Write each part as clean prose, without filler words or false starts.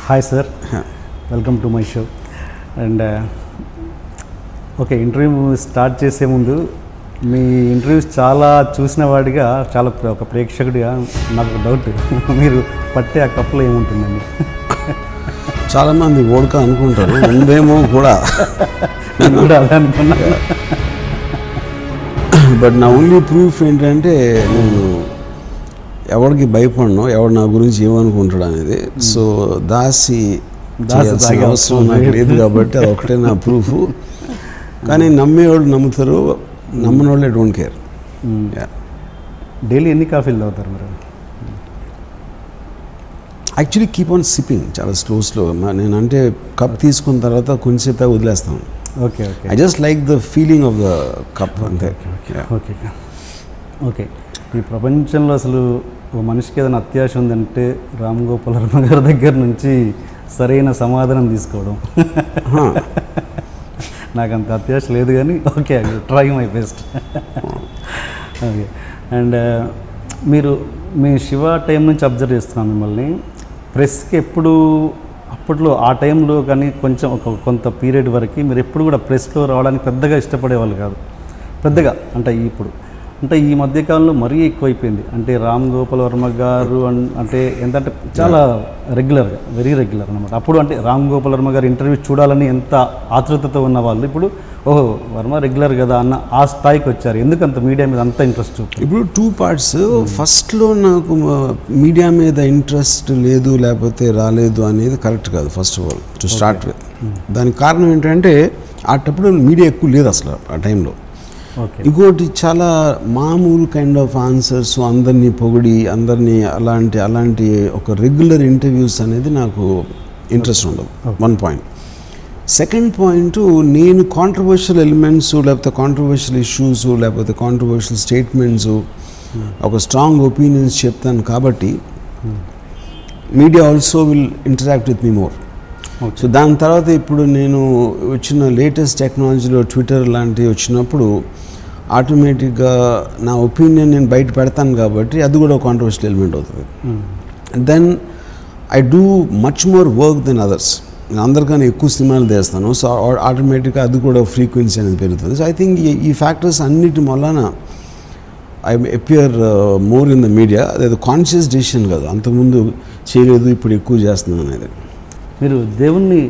Hi sir, welcome to my show. And okay, interview start చేసే ముందు మీ interviews చాలా చూసిన వాడిగా, చాలా ఒక ప్రేక్షకుడిగా నాకు డౌట్, మీరు పట్టే ఆ కప్పులో ఏముంటుందండి? చాలామంది ఓడక అనుకుంటారు, ఉందేమో కూడా. నేను కూడా అదే అనుకున్నా. బట్ నా ఓన్లీ ప్రూఫ్ ఏంటంటే, నేను ఎవరికి భయపడను, ఎవడు నా గురించి ఏమనుకుంటాడు అనేది. సో దాసి అవసరం నాకు లేదు కాబట్టి అది ఒకటే నా ప్రూఫ్. కానీ నమ్మేవాళ్ళు నమ్ముతారు, నమ్మని వాళ్ళే డోంట్ కేర్. డైలీ ఎన్ని కాఫీలు తాగుతారు మీరు? యాక్చువల్లీ కీప్ ఆన్ సిప్పింగ్, చాలా స్లో. నేను అంటే కప్ తీసుకున్న తర్వాత కొంచెంసేపు వదిలేస్తాను. Okay okay, I just like the feeling of the cup అంతే. Okay okay. ఈ ప్రపంచంలో అసలు ఒక మనిషికి ఏదైనా అత్యాశ ఉందంటే రామ్ గోపాల్ వర్మ గారి దగ్గర నుంచి సరైన సమాధానం తీసుకోవడం. నాకు అంత అత్యాశ లేదు కానీ okay, try my best. Okay. And మీరు మీ శివ టైం నుంచి అబ్జర్వ్ చేస్తున్నాం మిమ్మల్ని. ప్రెస్కి ఎప్పుడు అప్పట్లో ఆ టైంలో కానీ కొంచెం కొంత పీరియడ్ వరకు మీరు ఎప్పుడు కూడా ప్రెస్లో రావడానికి పెద్దగా ఇష్టపడేవాళ్ళు కాదు. పెద్దగా అంటే ఇప్పుడు అంటే ఈ మధ్యకాలంలో మరీ ఎక్కువైపోయింది. అంటే రామ్ గోపాల్ వర్మ గారు అంటే ఎంతంటే చాలా రెగ్యులర్గా, వెరీ రెగ్యులర్ అనమాట. అప్పుడు అంటే రామ్ గోపాల్ వర్మ గారు ఇంటర్వ్యూ చూడాలని ఎంత ఆతృతతో ఉన్న వాళ్ళు ఇప్పుడు ఓహో వర్మ రెగ్యులర్ కదా అన్న ఆ స్థాయికి వచ్చారు. ఎందుకంత మీడియా మీద అంత ఇంట్రెస్ట్ చూపు? ఇప్పుడు 2 parts. ఫస్ట్లో నాకు మీడియా మీద ఇంట్రెస్ట్ లేదు, లేకపోతే రాలేదు అనేది కరెక్ట్ కాదు. First of all to start with, దానికి కారణం ఏంటంటే అటప్పుడు మీడియా ఎక్కువ లేదు అసలు ఆ టైంలో. ఇంకోటి చాలా మామూలు కైండ్ ఆఫ్ ఆన్సర్స్, అందరినీ పొగిడి అందరినీ అలాంటి ఒక రెగ్యులర్ ఇంటర్వ్యూస్ అనేది నాకు ఇంట్రెస్ట్ ఉండదు. 1 point. సెకండ్ పాయింట్, నేను కాంట్రవర్షియల్ ఎలిమెంట్స్ లేకపోతే కాంట్రవర్షియల్ ఇష్యూస్ లేకపోతే కాంట్రవర్షియల్ స్టేట్మెంట్స్, ఒక స్ట్రాంగ్ ఒపీనియన్స్ చెప్తాను కాబట్టి media also will interact with me more. So దాని తర్వాత ఇప్పుడు నేను వచ్చిన లేటెస్ట్ టెక్నాలజీలో ట్విట్టర్ లాంటివి వచ్చినప్పుడు ఆటోమేటిక్గా నా ఒపీనియన్ నేను బయట పెడతాను కాబట్టి అది కూడా ఒక కాంట్రవర్షియల్ ఎలిమెంట్ అవుతుంది. Then I do much more work than others. నేను అందరికన్నా ఎక్కువ సినిమాలు తీస్తాను. సో ఆటోమేటిక్గా అది కూడా ఫ్రీక్వెన్సీ అనేది పెరుగుతుంది. సో ఐ థింక్ ఈ ఫ్యాక్టర్స్ అన్నిటి వలన I appear more in the media. అదేదో కాన్షియస్ డెసిషన్ కాదు, అంతకుముందు చేయలేదు ఇప్పుడు ఎక్కువ చేస్తున్నాను అనేది. మీరు దేవుణ్ణి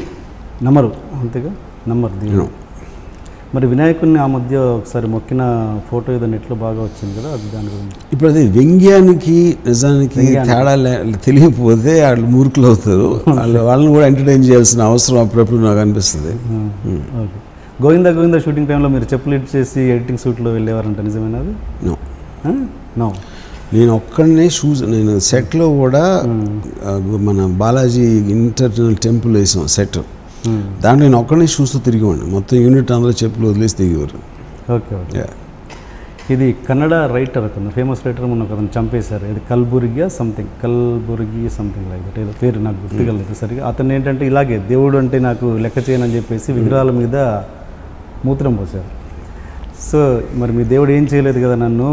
నమ్మరు, అంతేగా? నమ్మరు దేవుడు. మరి వినాయకుడిని ఆ మధ్య ఒకసారి మొక్కిన ఫోటో ఏదో నెట్లో బాగా వచ్చింది కదా, అది దాని గురించి. ఇప్పుడు అది వ్యంగ్యానికి నిజానికి తేడా తెలియకపోతే వాళ్ళు మూర్ఖులు అవుతారు. వాళ్ళని కూడా ఎంటర్టైన్ చేయాల్సిన అవసరం అప్పుడప్పుడు నాకు అనిపిస్తుంది. ఓకే. గోవిందా షూటింగ్ టైంలో మీరు చెప్పులు ఇచ్చేసి ఎడిటింగ్ షూట్లో వెళ్ళేవారంట, నిజమేనా అది? నో. నేను ఒక్కడనే నేను సెట్లో కూడా మన బాలాజీ ఇంటర్నల్ టెంపుల్ వేసాం సెట్, దాంట్లో నేను ఒక్కడనే షూస్తో తిరిగేవాడిని. మొత్తం యూనిట్ అందరూ చెప్పులు వదిలేసి దిగేవారు. Okay okay. ఇది కన్నడ రైటర్, ఒక ఫేమస్ రైటర్ మొన్న ఒక చంపేశారు. ఇది కల్బుర్గి సంథింగ్ లైక్ దట్, ఏదో పేరు నాకు గుర్తుకలేదు సరిగా. అతను ఏంటంటే ఇలాగే దేవుడు అంటే నాకు లెక్క చేయనని చెప్పేసి విగ్రహాల మీద మూత్రం పోసారు. సో మరి మీ దేవుడు ఏం చేయలేదు కదా నన్ను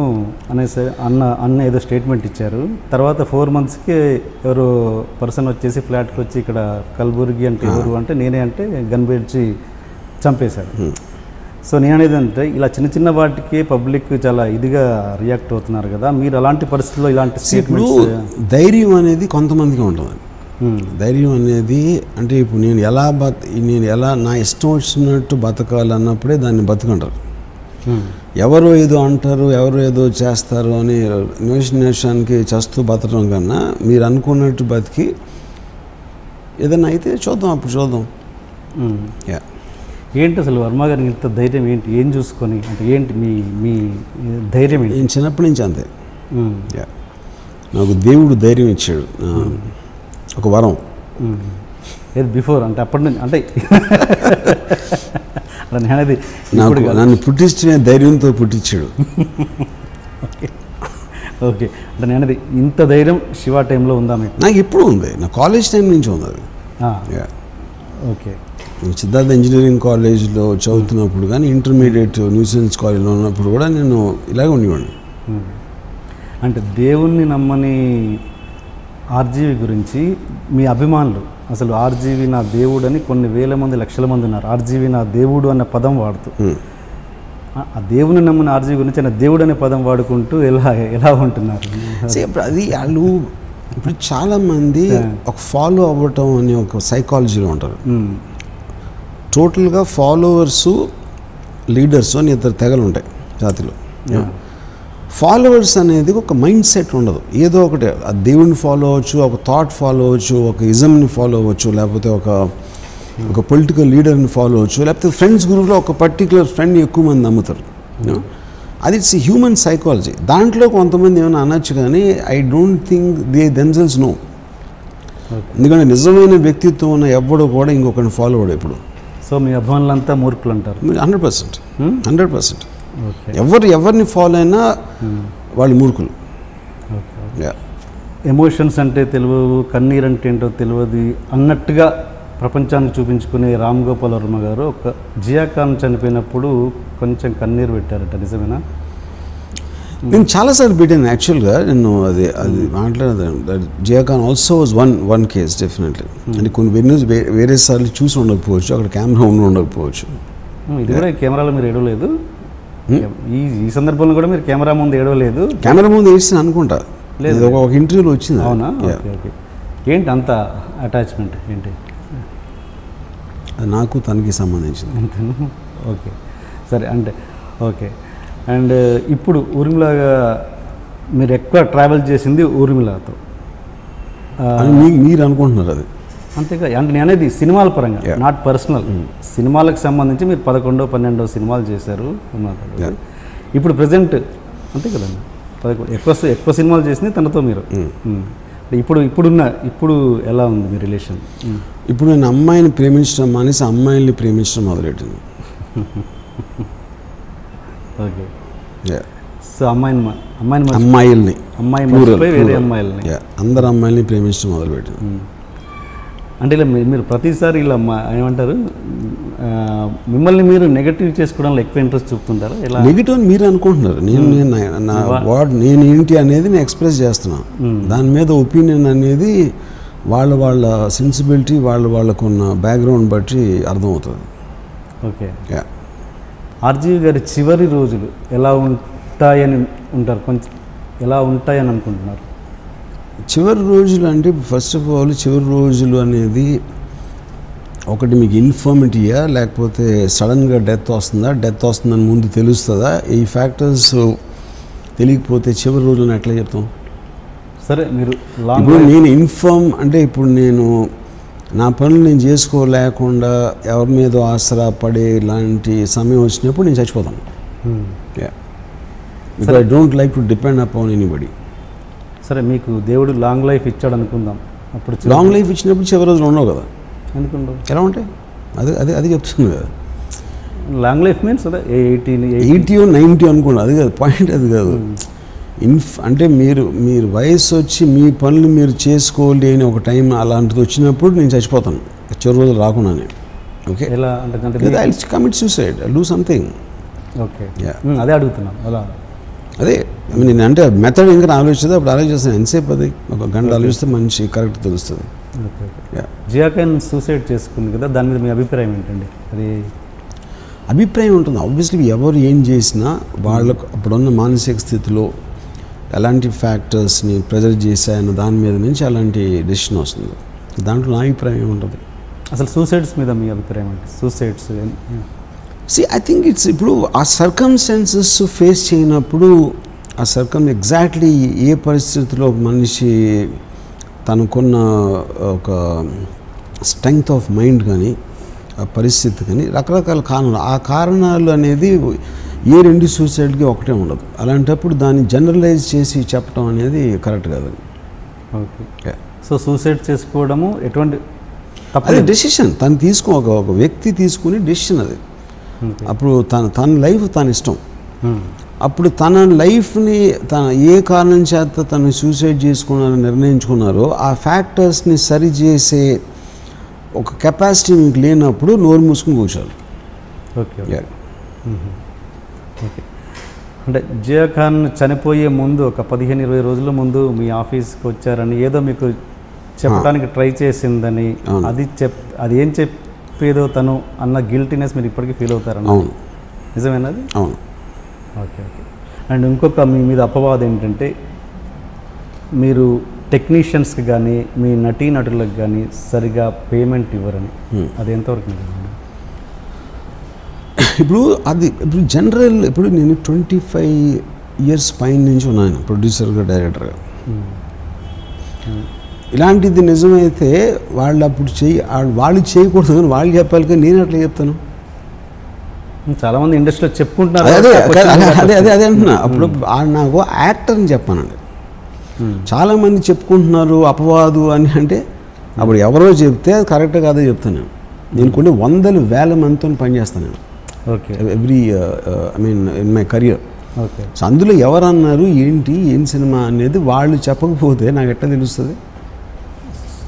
అనేసి అన్న ఏదో స్టేట్మెంట్ ఇచ్చారు. తర్వాత 4 monthsకి ఎవరో పర్సన్ వచ్చేసి ఫ్లాట్కి వచ్చి ఇక్కడ కల్బుర్గి అంటే ఎవరు అంటే నేనే అంటే గన్ పేర్చి చంపేశారు. సో నేను అనేది అంటే ఇలా చిన్న వాటికి పబ్లిక్ చాలా ఇదిగా రియాక్ట్ అవుతున్నారు కదా, మీరు అలాంటి పరిస్థితుల్లో ఇలాంటి స్టేట్మెంట్స్? ధైర్యం అనేది కొంతమందికి ఉంటుంది. ధైర్యం అనేది అంటే ఇప్పుడు నేను ఎలా నా ఇష్టం వచ్చినట్టు బతకాలన్నప్పుడే దాన్ని బతుకుంటారు. ఎవరో ఏదో అంటారు, ఎవరో ఏదో చేస్తారు అని ఇమాజినేషన్కి చేస్తూ బతకడం కన్నా మీరు అనుకున్నట్టు బతికి ఏదైనా అయితే అప్పుడు చూద్దాం. ఏంటి అసలు వర్మ గారికి ఇంత ధైర్యం ఏంటి? ఏం చూసుకొని అంటే ఏంటి మీ ధైర్యం ఏంటి? నేను చిన్నప్పటి నుంచి అంతే. నాకు దేవుడు ధైర్యం ఇచ్చాడు, ఒక వరం. ఏది బిఫోర్ అంటే అప్పటి నుంచి అంటే నేనది నన్ను పుట్టించిన ధైర్యంతో పుట్టించాడు. ఓకే. అంటే నేనది ఇంత ధైర్యం శివ టైంలో ఉందా మీకు? నాకు ఎప్పుడు ఉంది, నా కాలేజ్ టైం నుంచి ఉంది అది. ఓకే. సిద్ధార్థ ఇంజనీరింగ్ కాలేజ్లో చదువుతున్నప్పుడు కానీ ఇంటర్మీడియట్ న్యూసెన్స్ కాలేజ్లో ఉన్నప్పుడు కూడా నేను ఇలాగే ఉండేవాడిని. అంటే దేవుణ్ణి నమ్మని ఆర్జీవి గురించి మీ అభిమానులు అసలు ఆర్జీవి నా దేవుడు అని కొన్ని వేల మంది లక్షల మంది ఉన్నారు. ఆర్జీవి నా దేవుడు అన్న పదం వాడుతూ ఆ దేవుని నమ్మిన ఆర్జీవి గురించి ఆయన దేవుడు అనే పదం వాడుకుంటూ ఎలా ఉంటున్నారు? ఇప్పుడు అది వాళ్ళు ఇప్పుడు చాలామంది ఒక ఫాలో అవ్వటం అనే ఒక సైకాలజీలో ఉంటారు. టోటల్గా ఫాలోవర్స్ లీడర్స్ అని ఇద్దరు తెగలు ఉంటాయి జాతిలో. ఫాలోవర్స్ అనేది ఒక మైండ్ సెట్ ఉండదు. ఏదో ఒకటి ఆ దేవుడిని ఫాలో అవ్వచ్చు, ఒక థాట్ ఫాలో అవ్వచ్చు, ఒక ఇజంని ఫాలో అవ్వచ్చు, లేకపోతే ఒక పొలిటికల్ లీడర్ని ఫాలో అవ్వచ్చు, లేకపోతే ఫ్రెండ్స్ గ్రూప్లో ఒక పర్టికులర్ ఫ్రెండ్ని ఎక్కువ మంది నమ్ముతారు. అది ఇట్స్ హ్యూమన్ సైకాలజీ. దాంట్లో కొంతమంది ఏమైనా అనొచ్చు, కానీ I don't think they themselves know. ఎందుకంటే నిజమైన వ్యక్తిత్వం ఉన్న ఎవ్వడో కూడా ఇంకొకరిని ఫాలో అవ్వడు ఎప్పుడు. సో మీ అభిమానులంతా మూర్ఖులు అంటారు? 100%. ఎవరిని ఫాలో అయినా వాళ్ళు మూర్ఖులు. ఎమోషన్స్ అంటే తెలియదు, కన్నీరు అంటే ఏంటో తెలియదు అన్నట్టుగా ప్రపంచానికి చూపించుకునే రామ్ గోపాల్ వర్మ గారు ఒక జియా ఖాన్ చనిపోయినప్పుడు కొంచెం కన్నీరు పెట్టారట, నిజమేనా? నేను చాలాసార్లు పెట్టాను యాక్చువల్గా. నేను అది మాట్లాడదాను. Jiah Khan also was one case definitely. అంటే కొన్ని వేరే సార్లు చూసి ఉండకపోవచ్చు, అక్కడ కెమెరా ఉండకపోవచ్చు. ఇది కూడా కెమెరాలో మీరు ఏడవలేదు? ఈ సందర్భంలో కూడా మీరు కెమెరా ముందు ఏడవలేదు? కెమెరా ముందు వేసి అనుకుంటా లేదు, ఒక ఇంటర్వ్యూలో వచ్చింది. అవునా? ఓకే. ఏంటి అంత అటాచ్మెంట్ ఏంటి? అది నాకు తనకి సంబంధించింది. ఓకే, సరే. అంటే ఓకే. అండ్ ఇప్పుడు ఊర్మిళగా మీరు ఎక్కువ ట్రావెల్ చేసింది ఊర్మిళతో మీరు అనుకుంటున్నారు అది? అంతేగా. అంటే నేను అనేది సినిమాల పరంగా, నాట్ పర్సనల్. సినిమాలకు సంబంధించి మీరు 11, 12 సినిమాలు చేశారు. ఇప్పుడు ప్రజెంట్ అంతే కదండి, ఎక్కువ సినిమాలు చేసింది తనతో మీరు. ఇప్పుడు ఎలా ఉంది మీ రిలేషన్? ఇప్పుడు నేను అమ్మాయిని ప్రేమించడం మానేసి అమ్మాయిల్ని ప్రేమించడం మొదలెట్టింది. ఓకే. సో అమ్మాయిల్ని వేరే అమ్మాయిల్ని, అందరు అమ్మాయిల్ని ప్రేమించడం మొదలుపెట్టింది. అంటే ఇలా మీరు ప్రతిసారి ఇలా ఏమంటారు, మిమ్మల్ని మీరు నెగటివ్ చేసుకోవడంలో ఎక్కువ ఇంట్రెస్ట్ చూపుతుంటారా? ఇలా నెగిటివ్ అని మీరు అనుకుంటున్నారు. నేను ఏంటి అనేది నేను ఎక్స్ప్రెస్ చేస్తున్నాను. దాని మీద ఒపీనియన్ అనేది వాళ్ళ సెన్సిబిలిటీ, వాళ్ళకున్న బ్యాక్గ్రౌండ్ బట్టి అర్థమవుతుంది. ఓకే. ఆర్జీవి గారి చివరి రోజులు ఎలా ఉంటాయని కొంచెం ఎలా ఉంటాయని అనుకుంటున్నారు? చివరి రోజులు అంటే ఫస్ట్ ఆఫ్ ఆల్ చివరి రోజులు అనేది ఒకటి మీకు ఇన్ఫర్మిటీయా, లేకపోతే సడన్గా డెత్ వస్తుందని ముందు తెలుస్తుందా? ఈ ఫ్యాక్టర్స్ తెలియకపోతే చివరి రోజులను ఎట్లా చెప్తాం? సరే, మీరు ఇప్పుడు నేను ఇన్ఫార్మ్ అంటే ఇప్పుడు నేను నా పనులు నేను చేసుకోలేకుండా ఎవరి మీద ఆసరా పడే ఇలాంటి సమయం వచ్చినప్పుడు నేను చచ్చిపోతాను. Because I don't like to depend upon anybody. సరే, మీకు దేవుడు లాంగ్ లైఫ్ ఇచ్చాడు అనుకుందాం. అప్పుడు లాంగ్ లైఫ్ ఇచ్చినప్పుడు చివరి రోజులు ఉండవు కదా? ఎందుకుండవు? ఎలా ఉంటాయి? అది చెప్తుంది కదా. లాంగ్ లైఫ్ మీన్స్ అదే 80 or 90 అనుకోండి. అది కాదు పాయింట్, అది కాదు. అంటే మీరు వయసు వచ్చి మీ పనులు మీరు చేసుకోలేని ఒక టైం అలాంటిది వచ్చినప్పుడు నేను చచ్చిపోతాను చివరి రోజులు రాకుండానే. ఓకే. ఎలా అంటే I commit suicide, I do something. Okay, అదే అడుగుతున్నాను. అలా అదే నేను అంటే మెథడ్ ఇంకా ఆలోచిస్తే అప్పుడు ఆలోచిస్తాను. ఎంతసేపు అది ఒక గంట ఆలోచిస్తే మంచి కరెక్ట్ తెలుస్తుంది. జియా ఖాన్ సూసైడ్ చేసుకుంది కదా, దాని మీద మీ అభిప్రాయం ఏంటండి? అది అభిప్రాయం ఉంటుంది. ఆబ్వియస్లీ ఎవరు ఏం చేసినా వాళ్ళకు అప్పుడున్న మానసిక స్థితిలో ఎలాంటి ఫ్యాక్టర్స్ని ప్రెజర్ చేశాయన్న దాని మీద నుంచి అలాంటి డెసిషన్ వస్తుంది. దాంట్లో నా అభిప్రాయం ఉంటుంది. అసలు సూసైడ్స్ మీద మీ అభిప్రాయం ఏంటి? సూసైడ్స్ ఐ థింక్ ఇట్స్ ఇప్పుడు ఆ సర్కమ్స్టాన్సెస్ ఫేస్ చేయనప్పుడు ఎగ్జాక్ట్లీ ఏ పరిస్థితిలో మనిషి తనకున్న ఒక స్ట్రెంగ్త్ ఆఫ్ మైండ్ కానీ ఆ పరిస్థితి కానీ రకరకాల కారణాలు, ఆ కారణాలు అనేది ఏ రెండు సూసైడ్కి ఒకటే ఉండదు. అలాంటప్పుడు దాన్ని జనరలైజ్ చేసి చెప్పడం అనేది కరెక్ట్ కాదు. ఓకే. సో సూసైడ్ చేసుకోవడము ఎటువంటి అది డెసిషన్ తను ఒక వ్యక్తి తీసుకుని డెసిషన్ అది. అప్పుడు తన లైఫ్ తన ఇష్టం. అప్పుడు తన లైఫ్ని ఏ కారణం చేత తను సూసైడ్ చేసుకున్నారని నిర్ణయించుకున్నారో ఆ ఫ్యాక్టర్స్ని సరిచేసే ఒక కెపాసిటీ మీకు లేనప్పుడు నోరు మూసుకుని కూర్చోాలి. ఓకే. ఓకే. అంటే జియా ఖాన్ చనిపోయే ముందు ఒక 15-20 రోజుల ముందు మీ ఆఫీస్కి వచ్చారని ఏదో మీకు చెప్పడానికి ట్రై చేసిందని, అది ఏం చెప్పేదో తను అన్న గిల్టీనెస్ మీరు ఇప్పటికీ ఫీల్ అవుతారని. అవును. నిజమేనది? అవును. ఓకే. అండ్ ఇంకొక మీ మీద అపవాదం ఏంటంటే మీరు టెక్నీషియన్స్కి కానీ మీ నటీనటులకు కానీ సరిగా పేమెంట్ ఇవ్వరని. అది ఎంతవరకు నిజమండి? ఇప్పుడు జనరల్ నేను 25 years పైన నుంచి ఉన్నాను ప్రొడ్యూసర్గా, డైరెక్టర్గా. ఇలాంటిది నిజమైతే వాళ్ళు అప్పుడు వాళ్ళు చేయకూడదు కానీ వాళ్ళు చెప్పాలి, కానీ నేను అట్లా చెప్తాను. చాలామంది ఇండస్ట్రీలో చెప్పుకుంటున్నారు. అదే అంటున్నా. అప్పుడు నాకు యాక్టర్ అని చెప్పానండి. చాలామంది చెప్పుకుంటున్నారు అపవాదు అని. అంటే అప్పుడు ఎవరో చెప్తే అది కరెక్ట్ కాదో చెప్తాను నేను కొన్ని వందలు వేల మందితో పనిచేస్తాను నేను. Okay. Every in my career. Okay. So అందులో ఎవరన్నారు ఏం సినిమా అనేది వాళ్ళు చెప్పకపోతే నాకు ఎట్లా తెలుస్తుంది?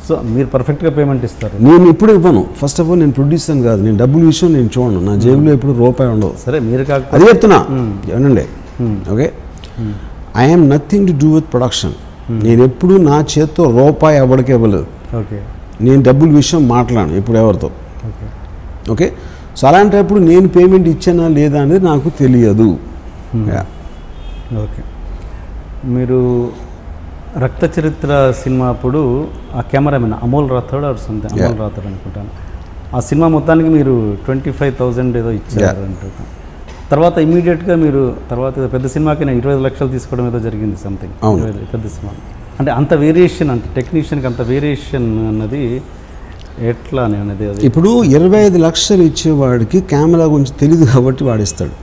సో మీరు పర్ఫెక్ట్గా పేమెంట్ ఇస్తారు. నేను ఎప్పుడు ఇవ్వను. ఫస్ట్ ఆఫ్ ఆల్ నేను ప్రొడ్యూసర్ కాదు, నేను డబ్బుల విషయం నేను చూడను. నా జేబులో ఎప్పుడు రూపాయి ఉండదు. సరే మీరు అదే చెప్తున్నా ఏమండి. Okay, I am nothing to do with production. నేను ఎప్పుడు నా చేత్తో రూపాయి ఎవరికి ఇవ్వలేదు. ఓకే. నేను డబ్బుల విషయం మాట్లాడను ఇప్పుడు ఎవరితో. ఓకే. ఓకే. సో అలాంటప్పుడు నేను పేమెంట్ ఇచ్చానా లేదా అనేది నాకు తెలియదు. ఓకే. మీరు రక్త చరిత్ర సినిమా అప్పుడు ఆ కెమెరామెన్ అమోల్ రాథోడ్ అమోల్ రాథోడ్ అనుకుంటాను, ఆ సినిమా మొత్తానికి మీరు 25,000 ఏదో ఇచ్చారు అంటున్నాను. తర్వాత ఇమీడియట్గా మీరు తర్వాత పెద్ద సినిమాకి 25 లక్షలు తీసుకోవడం ఏదో జరిగింది సంథింగ్. పెద్ద సినిమా అంటే అంత వేరియేషన్, అంటే టెక్నీషియన్కి అంత వేరియేషన్ అన్నది ఎట్లా అనేది? అది ఇప్పుడు 25 లక్షలు ఇచ్చేవాడికి కెమెరా గురించి తెలియదు కాబట్టి వాడు ఇస్తాడు.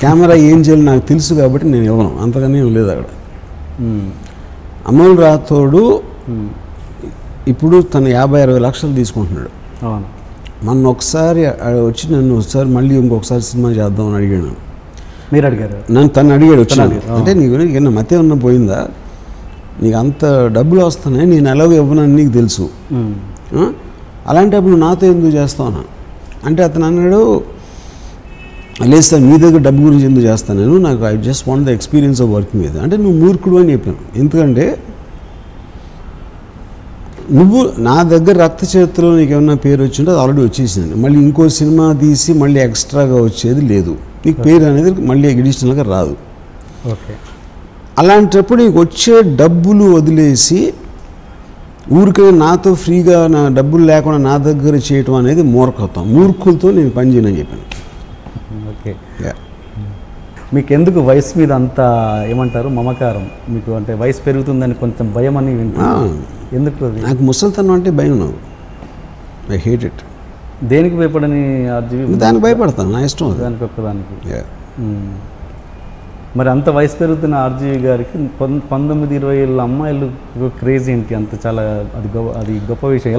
కెమెరా ఏం చేయాలి నాకు తెలుసు కాబట్టి నేను ఇవ్వను, అంతగానే ఏం లేదు అక్కడ. అమోల్ రాథోడు ఇప్పుడు తను 50-60 లక్షలు తీసుకుంటున్నాడు. అవును. మొన్న ఒకసారి వచ్చి నన్ను ఒకసారి మళ్ళీ ఇంకొకసారి సినిమా చేద్దామని అడిగాను. మీరు అడిగారు? తను అడిగాడు వచ్చాను. అంటే నీకు మతే ఉన్న పోయిందా, నీకు అంత డబ్బులు వస్తున్నాయి, నేను ఎలాగో ఇవ్వనని నీకు తెలుసు, అలాంటప్పుడు నాతో ఎందుకు చేస్తావు అంటే అతను అన్నాడు, లేదు సార్ మీ దగ్గర డబ్బు గురించి ఎందుకు చేస్తాను నేను, నాకు I just want the experience of working with. అంటే నువ్వు మూర్ఖుడు అని చెప్పాను. ఎందుకంటే నువ్వు నా దగ్గర రక్త చరిత్రలో నీకు ఏమన్నా పేరు వచ్చింటే అది ఆల్రెడీ వచ్చేసింది. మళ్ళీ ఇంకో సినిమా తీసి మళ్ళీ ఎక్స్ట్రాగా వచ్చేది లేదు, నీకు పేరు అనేది మళ్ళీ ఎడిషనల్గా రాదు. ఓకే. అలాంటప్పుడు నీకు వచ్చే డబ్బులు వదిలేసి ఊరికే నాతో ఫ్రీగా నా డబ్బులు లేకుండా నా దగ్గర చేయటం అనేది మూర్ఖత్వం. మూర్ఖులతో నేను పని చేయనని చెప్పాను. ఓకే. మీకు ఎందుకు వయసు మీద అంత ఏమంటారు మమకారం? మీకు అంటే వయసు పెరుగుతుందని కొంచెం భయం అని వింటున్నాను. ఎందుకు? నాకు ముసలితనం అంటే భయం. నాకు ఐ హేట్ ఇట్. దేనికి భయపడని ఆర్జీవి? దానికి భయపడతాను, నా ఇష్టం దానికి ఒక్కదానికి. మరి అంత వయసు పెరుగుతున్న ఆర్జీవి గారికి 19-20 ఏళ్ళ అమ్మాయిలు క్రేజ్ ఏంటి? అంత చాలా అది గొప్ప విషయం.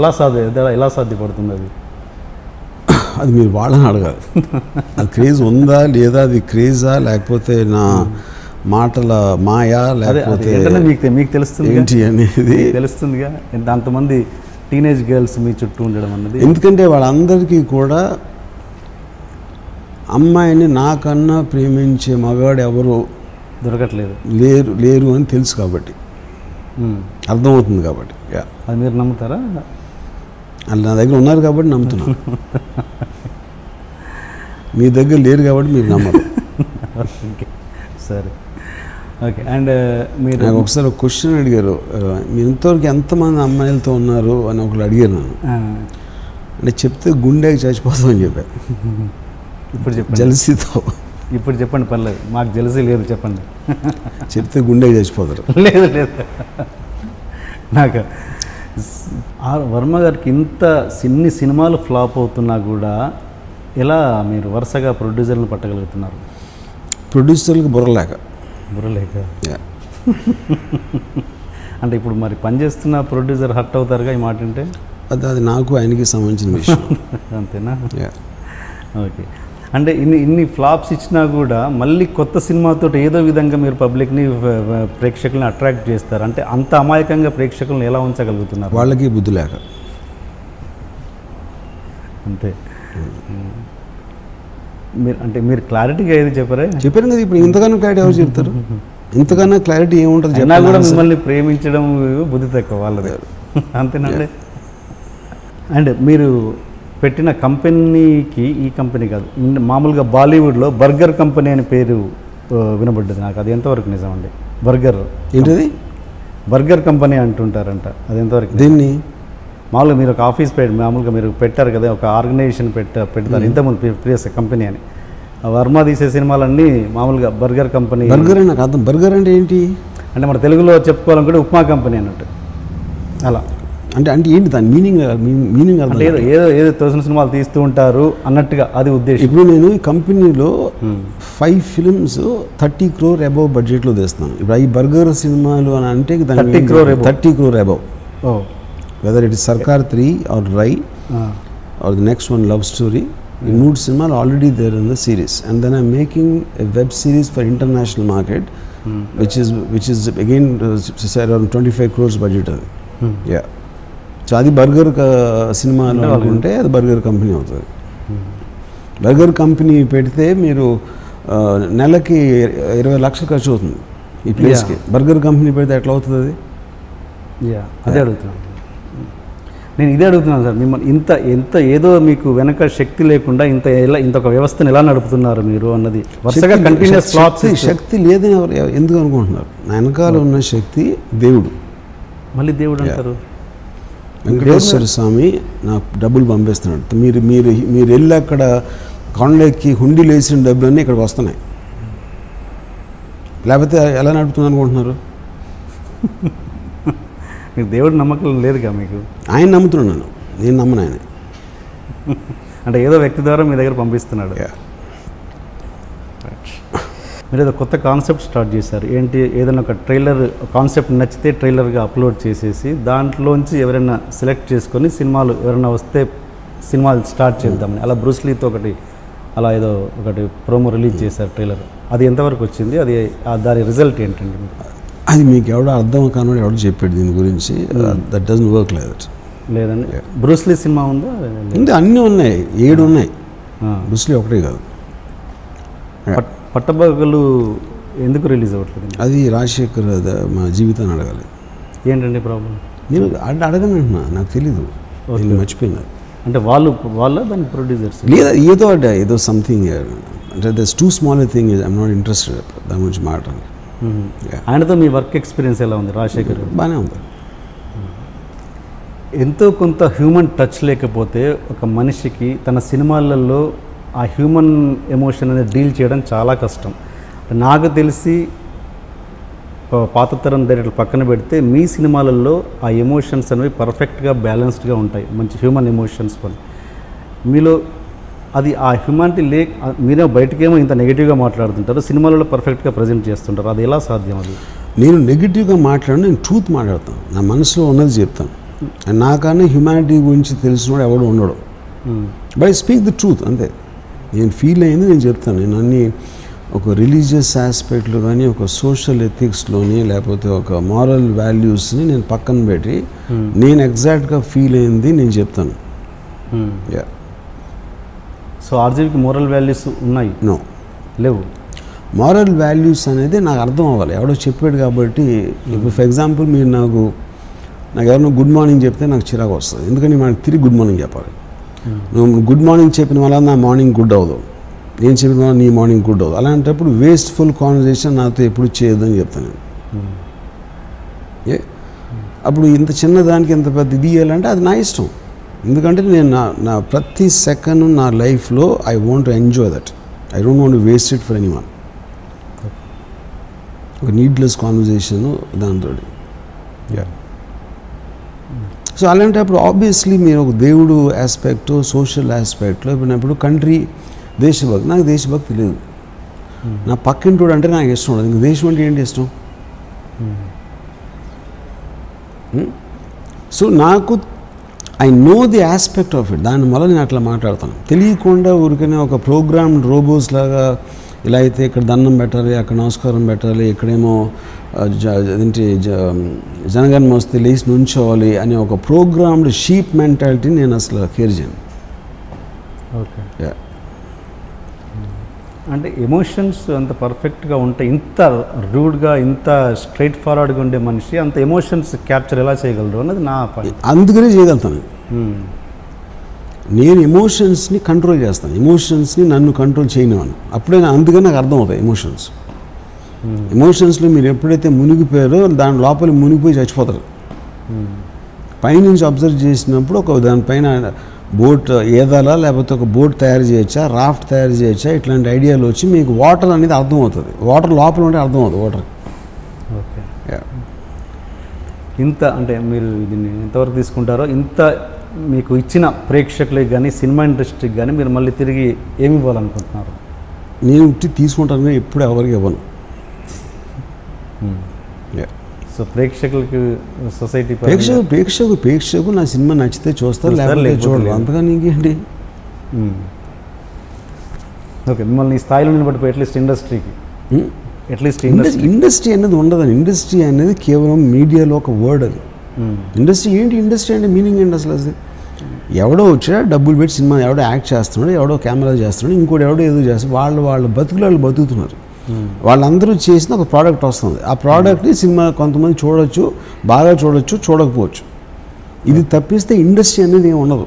ఎలా సాధ్యపడుతుంది అది? అది మీరు వాళ్ళని అడగాలి. అది క్రేజ్ ఉందా లేదా, అది క్రేజా లేకపోతే నా మాటల మాయా లేకపోతే మీకు తెలుస్తుంది ఏంటి అనేది తెలుస్తుందిగా. అంతమంది టీనేజ్ గర్ల్స్ మీ చుట్టూ ఉండడం అన్నది. ఎందుకంటే వాళ్ళందరికీ కూడా అమ్మాయిని నాకన్నా ప్రేమించే మగాడు ఎవరు దొరకట్లేదు, లేరు అని తెలుసు కాబట్టి, అర్థమవుతుంది కాబట్టి. అది మీరు నమ్ముతారా? వాళ్ళు నా దగ్గర ఉన్నారు కాబట్టి నమ్ముతున్నాను. మీ దగ్గర లేరు కాబట్టి మీరు నమ్మరు. సరే. ఓకే. అండ్ మీరు నాకు ఒకసారి ఒక క్వశ్చన్ అడిగారు, మీరు ఇంతవరకు ఎంతమంది అమ్మాయిలతో ఉన్నారు అని ఒకళ్ళు అడిగారు నన్ను. అంటే చెప్తే గుండెకి చచ్చిపోతామని చెప్పారు. ఇప్పుడు చెప్పండి. జలసీతో ఇప్పుడు చెప్పండి, పర్లేదు, మాకు జలసీ లేదు, చెప్పండి. చెప్తే గుండెకి చచ్చిపోతారు. లేదు నాకు వర్మ గారికి ఇంత ఇన్ని సినిమాలు ఫ్లాప్ అవుతున్నా కూడా ఎలా మీరు వరుసగా ప్రొడ్యూసర్లను పట్టగలుగుతున్నారు? ప్రొడ్యూసర్లకు బుర్రలేక. అంటే ఇప్పుడు మరి పనిచేస్తున్న ప్రొడ్యూసర్ హర్ట్ అవుతారుగా ఈ మాట అంటే? అది నాకు ఆయనకి సంబంధించిన విషయం. అంతేనా? ఓకే. అంటే ఇన్ని ఫ్లాప్స్ ఇచ్చినా కూడా మళ్ళీ కొత్త సినిమాతో ఏదో విధంగా మీరు పబ్లిక్ని ప్రేక్షకులను అట్రాక్ట్ చేస్తారు. అంటే అంత అమాయకంగా ప్రేక్షకులను ఎలా ఉంచగలుగుతున్నారు? వాళ్ళకి బుద్ధి లేక. అంతే. మీరు క్లారిటీగా ఏది చెప్పారు కదా. ఇప్పుడు ఇంతకన్నా క్లారిటీ ఎవరు చెప్తారు? ఇంతకన్నా క్లారిటీ ఏముంటుంది? అయినా కూడా మిమ్మల్ని ప్రేమించడం బుద్ధి తక్కువ వాళ్ళది. అంతేనండి. అండ్ మీరు పెట్టిన కంపెనీకి, ఈ కంపెనీ కాదు, మామూలుగా బాలీవుడ్లో బర్గర్ కంపెనీ అనే పేరు వినబడ్డది నాకు. అది ఎంతవరకు నిజం అండి? బర్గర్ ఏంటది? బర్గర్ కంపెనీ అంటుంటారంట, అది ఎంతవరకు? దీన్ని మామూలుగా మీరు ఒక ఆఫీస్ మామూలుగా మీరు పెట్టారు కదా, ఒక ఆర్గనైజేషన్ పెడతారు ఇంతకుముందు ప్రీవియస్ కంపెనీ అని. వర్మ తీసే సినిమాలన్నీ మామూలుగా బర్గర్ కంపెనీ. బర్గర్ అని నాకు అర్థం. బర్గర్ అంటే ఏంటి? అంటే మన తెలుగులో చెప్పుకోవాలనుకుంటే ఉప్మా కంపెనీ అన్నట్టు. అలా అంటే ఏంటి దాని మీనింగ్? అంటే ఏదో తోసిన సినిమాలు తీస్తూ ఉంటారు అన్నట్టుగా అది ఉద్దేశం. ఇప్పుడు నేను ఈ కంపెనీలో 5 ఫిల్మ్స్ 30 crore అబౌవ్ బడ్జెట్లో తీస్తున్నాను. ఇప్పుడు ఈ బర్గర్ సినిమాలు అని అంటే 30 crore above. Whether it is Sarkar 3 or Rai or the next one love story, ఈ 3 సినిమాలు already there in the series. And then I'm making a web series for international market which is again around 25 crores budget అది. Yeah, so అది burger సినిమాలు అనుకుంటే అది burger company అవుతుంది. Burger company పెడితే మీరు నెలకి 20 లక్షలు ఖర్చు అవుతుంది ఈ ప్లేస్కి. బర్గర్ కంపెనీ పెడితే ఎట్లా అవుతుంది అది? అదే అడుగుతున్నాను నేను, ఇదే అడుగుతున్నాను సార్ మిమ్మల్ని. ఇంత ఏదో మీకు వెనక శక్తి లేకుండా ఇంత ఒక వ్యవస్థను ఎలా నడుపుతున్నారు మీరు అన్నది వరుసగా కంటిన్యూస్ ఫ్లాప్స్. శక్తి లేదని ఎందుకు అనుకుంటున్నారు? నా వెనకాల ఉన్న శక్తి దేవుడు. మళ్ళీ దేవుడు అంటారు. వెంకటేశ్వర స్వామి నాకు డబ్బులు పంపిస్తున్నాడు. మీరు వెళ్ళి అక్కడ కొండెక్కి హుండీలు వేసిన డబ్బులన్నీ ఇక్కడికి వస్తున్నాయి. లేకపోతే ఎలా నడుపుతుంది అనుకుంటున్నారు? మీకు దేవుడు నమ్మకం లేదుగా మీకు? ఆయన నమ్ముతున్నాను, నేను నమ్మను ఆయన. అంటే ఏదో వ్యక్తి ద్వారా మీ దగ్గర పంపిస్తున్నాడు. మీరు ఏదో కొత్త కాన్సెప్ట్ స్టార్ట్ చేశారు. ఏంటి? ఏదైనా ఒక ట్రైలర్ కాన్సెప్ట్ నచ్చితే ట్రైలర్గా అప్లోడ్ చేసేసి దాంట్లోంచి ఎవరైనా సెలెక్ట్ చేసుకొని సినిమాలు ఎవరైనా వస్తే సినిమాలు స్టార్ట్ చేద్దామని. అలా బ్రూస్లీతో అలా ఏదో ఒకటి ప్రోమో రిలీజ్ చేశారు ట్రైలర్. అది ఎంతవరకు వచ్చింది? అది దాని రిజల్ట్ ఏంటండి? అది మీకు ఎవడో అర్థం కానోడు ఎవడో చెప్పాడు దీని గురించి. That doesn't work like that. లేదండి. బ్రూస్లీ సినిమా ఉందా? ఉంది, అన్నీ ఉన్నాయి, 7 ఉన్నాయి. బ్రూస్లీ ఒకటే కాదు. పట్టబగలు ఎందుకు రిలీజ్ అవ్వట్లేదు? అది రాజశేఖర్ మా జీవితాన్ని అడగాలి. ఏంటండి ప్రాబ్లం? నేను అడగను అంటున్నా, నాకు తెలీదు, నేను మర్చిపోయినా. అంటే వాళ్ళ దాని ప్రొడ్యూసర్స్ లేదా ఏదో సంథింగ్ అంటే that's two small thing. I'm not interested దాని గురించి మాట్లాడాలి. ఆయనతో మీ వర్క్ ఎక్స్పీరియన్స్ ఎలా ఉంది రాజశేఖర్? బాగానే ఉంది. ఎంతో కొంత హ్యూమన్ టచ్ లేకపోతే ఒక మనిషికి తన సినిమాలలో ఆ హ్యూమన్ ఎమోషన్ అనేది డీల్ చేయడం చాలా కష్టం. నాకు తెలిసి పాత తరం డైరెక్టర్ పక్కన పెడితే మీ సినిమాలలో ఆ ఎమోషన్స్ అనేవి పర్ఫెక్ట్గా బ్యాలెన్స్డ్గా ఉంటాయి, మంచి హ్యూమన్ ఎమోషన్స్ పని మీలో. అది ఆ హ్యూమానిటీ మీరే బయటకేమో ఇంత నెగిటివ్గా మాట్లాడుతుంటారు, సినిమాలలో పర్ఫెక్ట్గా ప్రజెంట్ చేస్తుంటారు. అది ఎలా సాధ్యం? అది నేను నెగిటివ్గా మాట్లాడిన, నేను ట్రూత్ మాట్లాడతాను, నా మనసులో ఉన్నది చెప్తాను. నాకన్నా హ్యూమానిటీ గురించి తెలిసినవాడు ఎవడు ఉండడు. But I speak the truth, అంతే. నేను ఫీల్ అయింది నేను చెప్తాను. నేను అన్ని ఒక రిలీజియస్ ఆస్పెక్ట్లో కానీ, ఒక సోషల్ ఎథిక్స్లోని, లేకపోతే ఒక మారల్ వాల్యూస్ని నేను పక్కన పెట్టి నేను ఎగ్జాక్ట్గా ఫీల్ అయింది నేను చెప్తాను. యా. సో ఆర్జీవికి మోరల్ వాల్యూస్ ఉన్నాయి? నో, లేవు. మారల్ వాల్యూస్ అనేది నాకు అర్థం అవ్వాలి, ఎవడో చెప్పాడు కాబట్టి. ఇప్పుడు ఫర్ ఎగ్జాంపుల్ మీరు నాకు ఎవరైనా గుడ్ మార్నింగ్ చెప్తే నాకు చిరాకు వస్తుంది, ఎందుకంటే మనకి తిరిగి గుడ్ మార్నింగ్ చెప్పాలి. నువ్వు గుడ్ మార్నింగ్ చెప్పిన వల్ల నా మార్నింగ్ గుడ్ అవ్వదు, నేను చెప్పిన వల్ల నీ మార్నింగ్ గుడ్ అవ్వదు. అలాంటప్పుడు వేస్ట్ఫుల్ కాన్వర్జేషన్ నాతో ఎప్పుడు చేయొద్దని చెప్తాను నేను. అప్పుడు ఇంత చిన్నదానికి ఇంత పెద్ద ఇది ఇవ్వాలంటే అది నా ఇష్టం. ఎందుకంటే నేను నా ప్రతి సెకండ్ నా లైఫ్లో I want to enjoy that. I don't want to waste it for anyone. ఒక నీడ్లెస్ కాన్వర్జేషన్ దాంతో. సో అలాంటప్పుడు ఆబ్వియస్లీ మీరు ఒక దేవుడు ఆస్పెక్ట్, సోషల్ ఆస్పెక్ట్లో ఇప్పుడు కంట్రీ, దేశభక్తి. నాకు దేశభక్తి లేదు. నా పక్కింటోడు అంటే నాకు ఇష్టం ఉండదు. ఇంక దేశం అంటే ఏంటి ఇష్టం? సో నాకు I know the aspect of it. దానివల్ల నేను అట్లా మాట్లాడతాను. తెలియకుండా ఊరికనే ఒక ప్రోగ్రామ్ రోబోస్ లాగా ఇలా అయితే ఇక్కడ దండం పెట్టాలి, అక్కడ నమస్కారం పెట్టాలి, ఇక్కడేమో ఏంటి జనగణమన వస్తే లేచి నుంచోవాలి అనే ఒక ప్రోగ్రామ్డ్ షీప్ మెంటాలిటీ నేను అసలు కేర్ చేయను. ఓకే. అంటే ఎమోషన్స్ అంత పర్ఫెక్ట్గా ఉంటాయి, ఇంత రూడ్గా ఇంత స్ట్రైట్ ఫార్వర్డ్గా ఉండే మనిషి అంత ఎమోషన్స్ క్యాప్చర్ ఎలా చేయగలరు అన్నది నా పాయింట్. అందుకనే చేయగలుగుతాను. నేను ఎమోషన్స్ని కంట్రోల్ చేస్తాను, ఎమోషన్స్ని నన్ను కంట్రోల్ చేయనివాను. అప్పుడే అందుకని నాకు అర్థం అవుతాయి ఎమోషన్స్. ఎమోషన్స్లో మీరు ఎప్పుడైతే మునిగిపోయారో దాని లోపల మునిగిపోయి చచ్చిపోతారు. పైనుంచి అబ్జర్వ్ చేసినప్పుడు ఒక దానిపైన బోట్ ఏదాలా లేకపోతే ఒక బోట్ తయారు చేయొచ్చా, రాఫ్ట్ తయారు చేయొచ్చా, ఇట్లాంటి ఐడియాలు వచ్చి మీకు వాటర్ అనేది అర్థమవుతుంది. వాటర్ లోపల ఉంటే అర్థమవుతుంది వాటర్. ఓకే, ఇంత అంటే మీరు దీన్ని ఎంతవరకు తీసుకుంటారో, ఇంత మీకు ఇచ్చిన ప్రేక్షకులకి కానీ సినిమా ఇండస్ట్రీకి కానీ మీరు మళ్ళీ తిరిగి ఏమి ఇవ్వాలనుకుంటున్నారు? నేను ఉట్టి తీసుకుంటాను కానీ ఎప్పుడు ఎవరికి ఇవ్వను. సో ప్రేక్షకులకి సొసైటీ ప్రేక్షకు నా సినిమా నచ్చితే చూస్తారు, లేకపోతే చూడరు, అంతగా నీకేంటి. ఓకే, మిమ్మల్ని ఈ స్థాయిలో నిలబడిపోయి అట్లీస్ట్ ఇండస్ట్రీకి ఇండస్ట్రీ అనేది ఉండదని. ఇండస్ట్రీ అనేది కేవలం మీడియాలో ఒక వర్డ్. అది ఇండస్ట్రీ ఏంటి? ఇండస్ట్రీ అంటే మీనింగ్ ఏంటి అసలు? అది ఎవడో వచ్చా డబ్బులు పెట్టి సినిమా ఎవడో యాక్ట్ చేస్తున్నాడు, ఎవడో కెమెరా చేస్తున్నాడు, ఇంకోటి ఎవడో ఏదో చేస్తాడు, వాళ్ళ బతుకులు వాళ్ళు బతుకుతున్నారు. వాళ్ళందరూ చేసిన ఒక ప్రోడక్ట్ వస్తుంది. ఆ ప్రోడక్ట్ని సినిమా కొంతమంది చూడొచ్చు, బాగా చూడొచ్చు, చూడకపోవచ్చు. ఇది తప్పిస్తే ఇండస్ట్రీ అనేది ఏమి ఉండదు.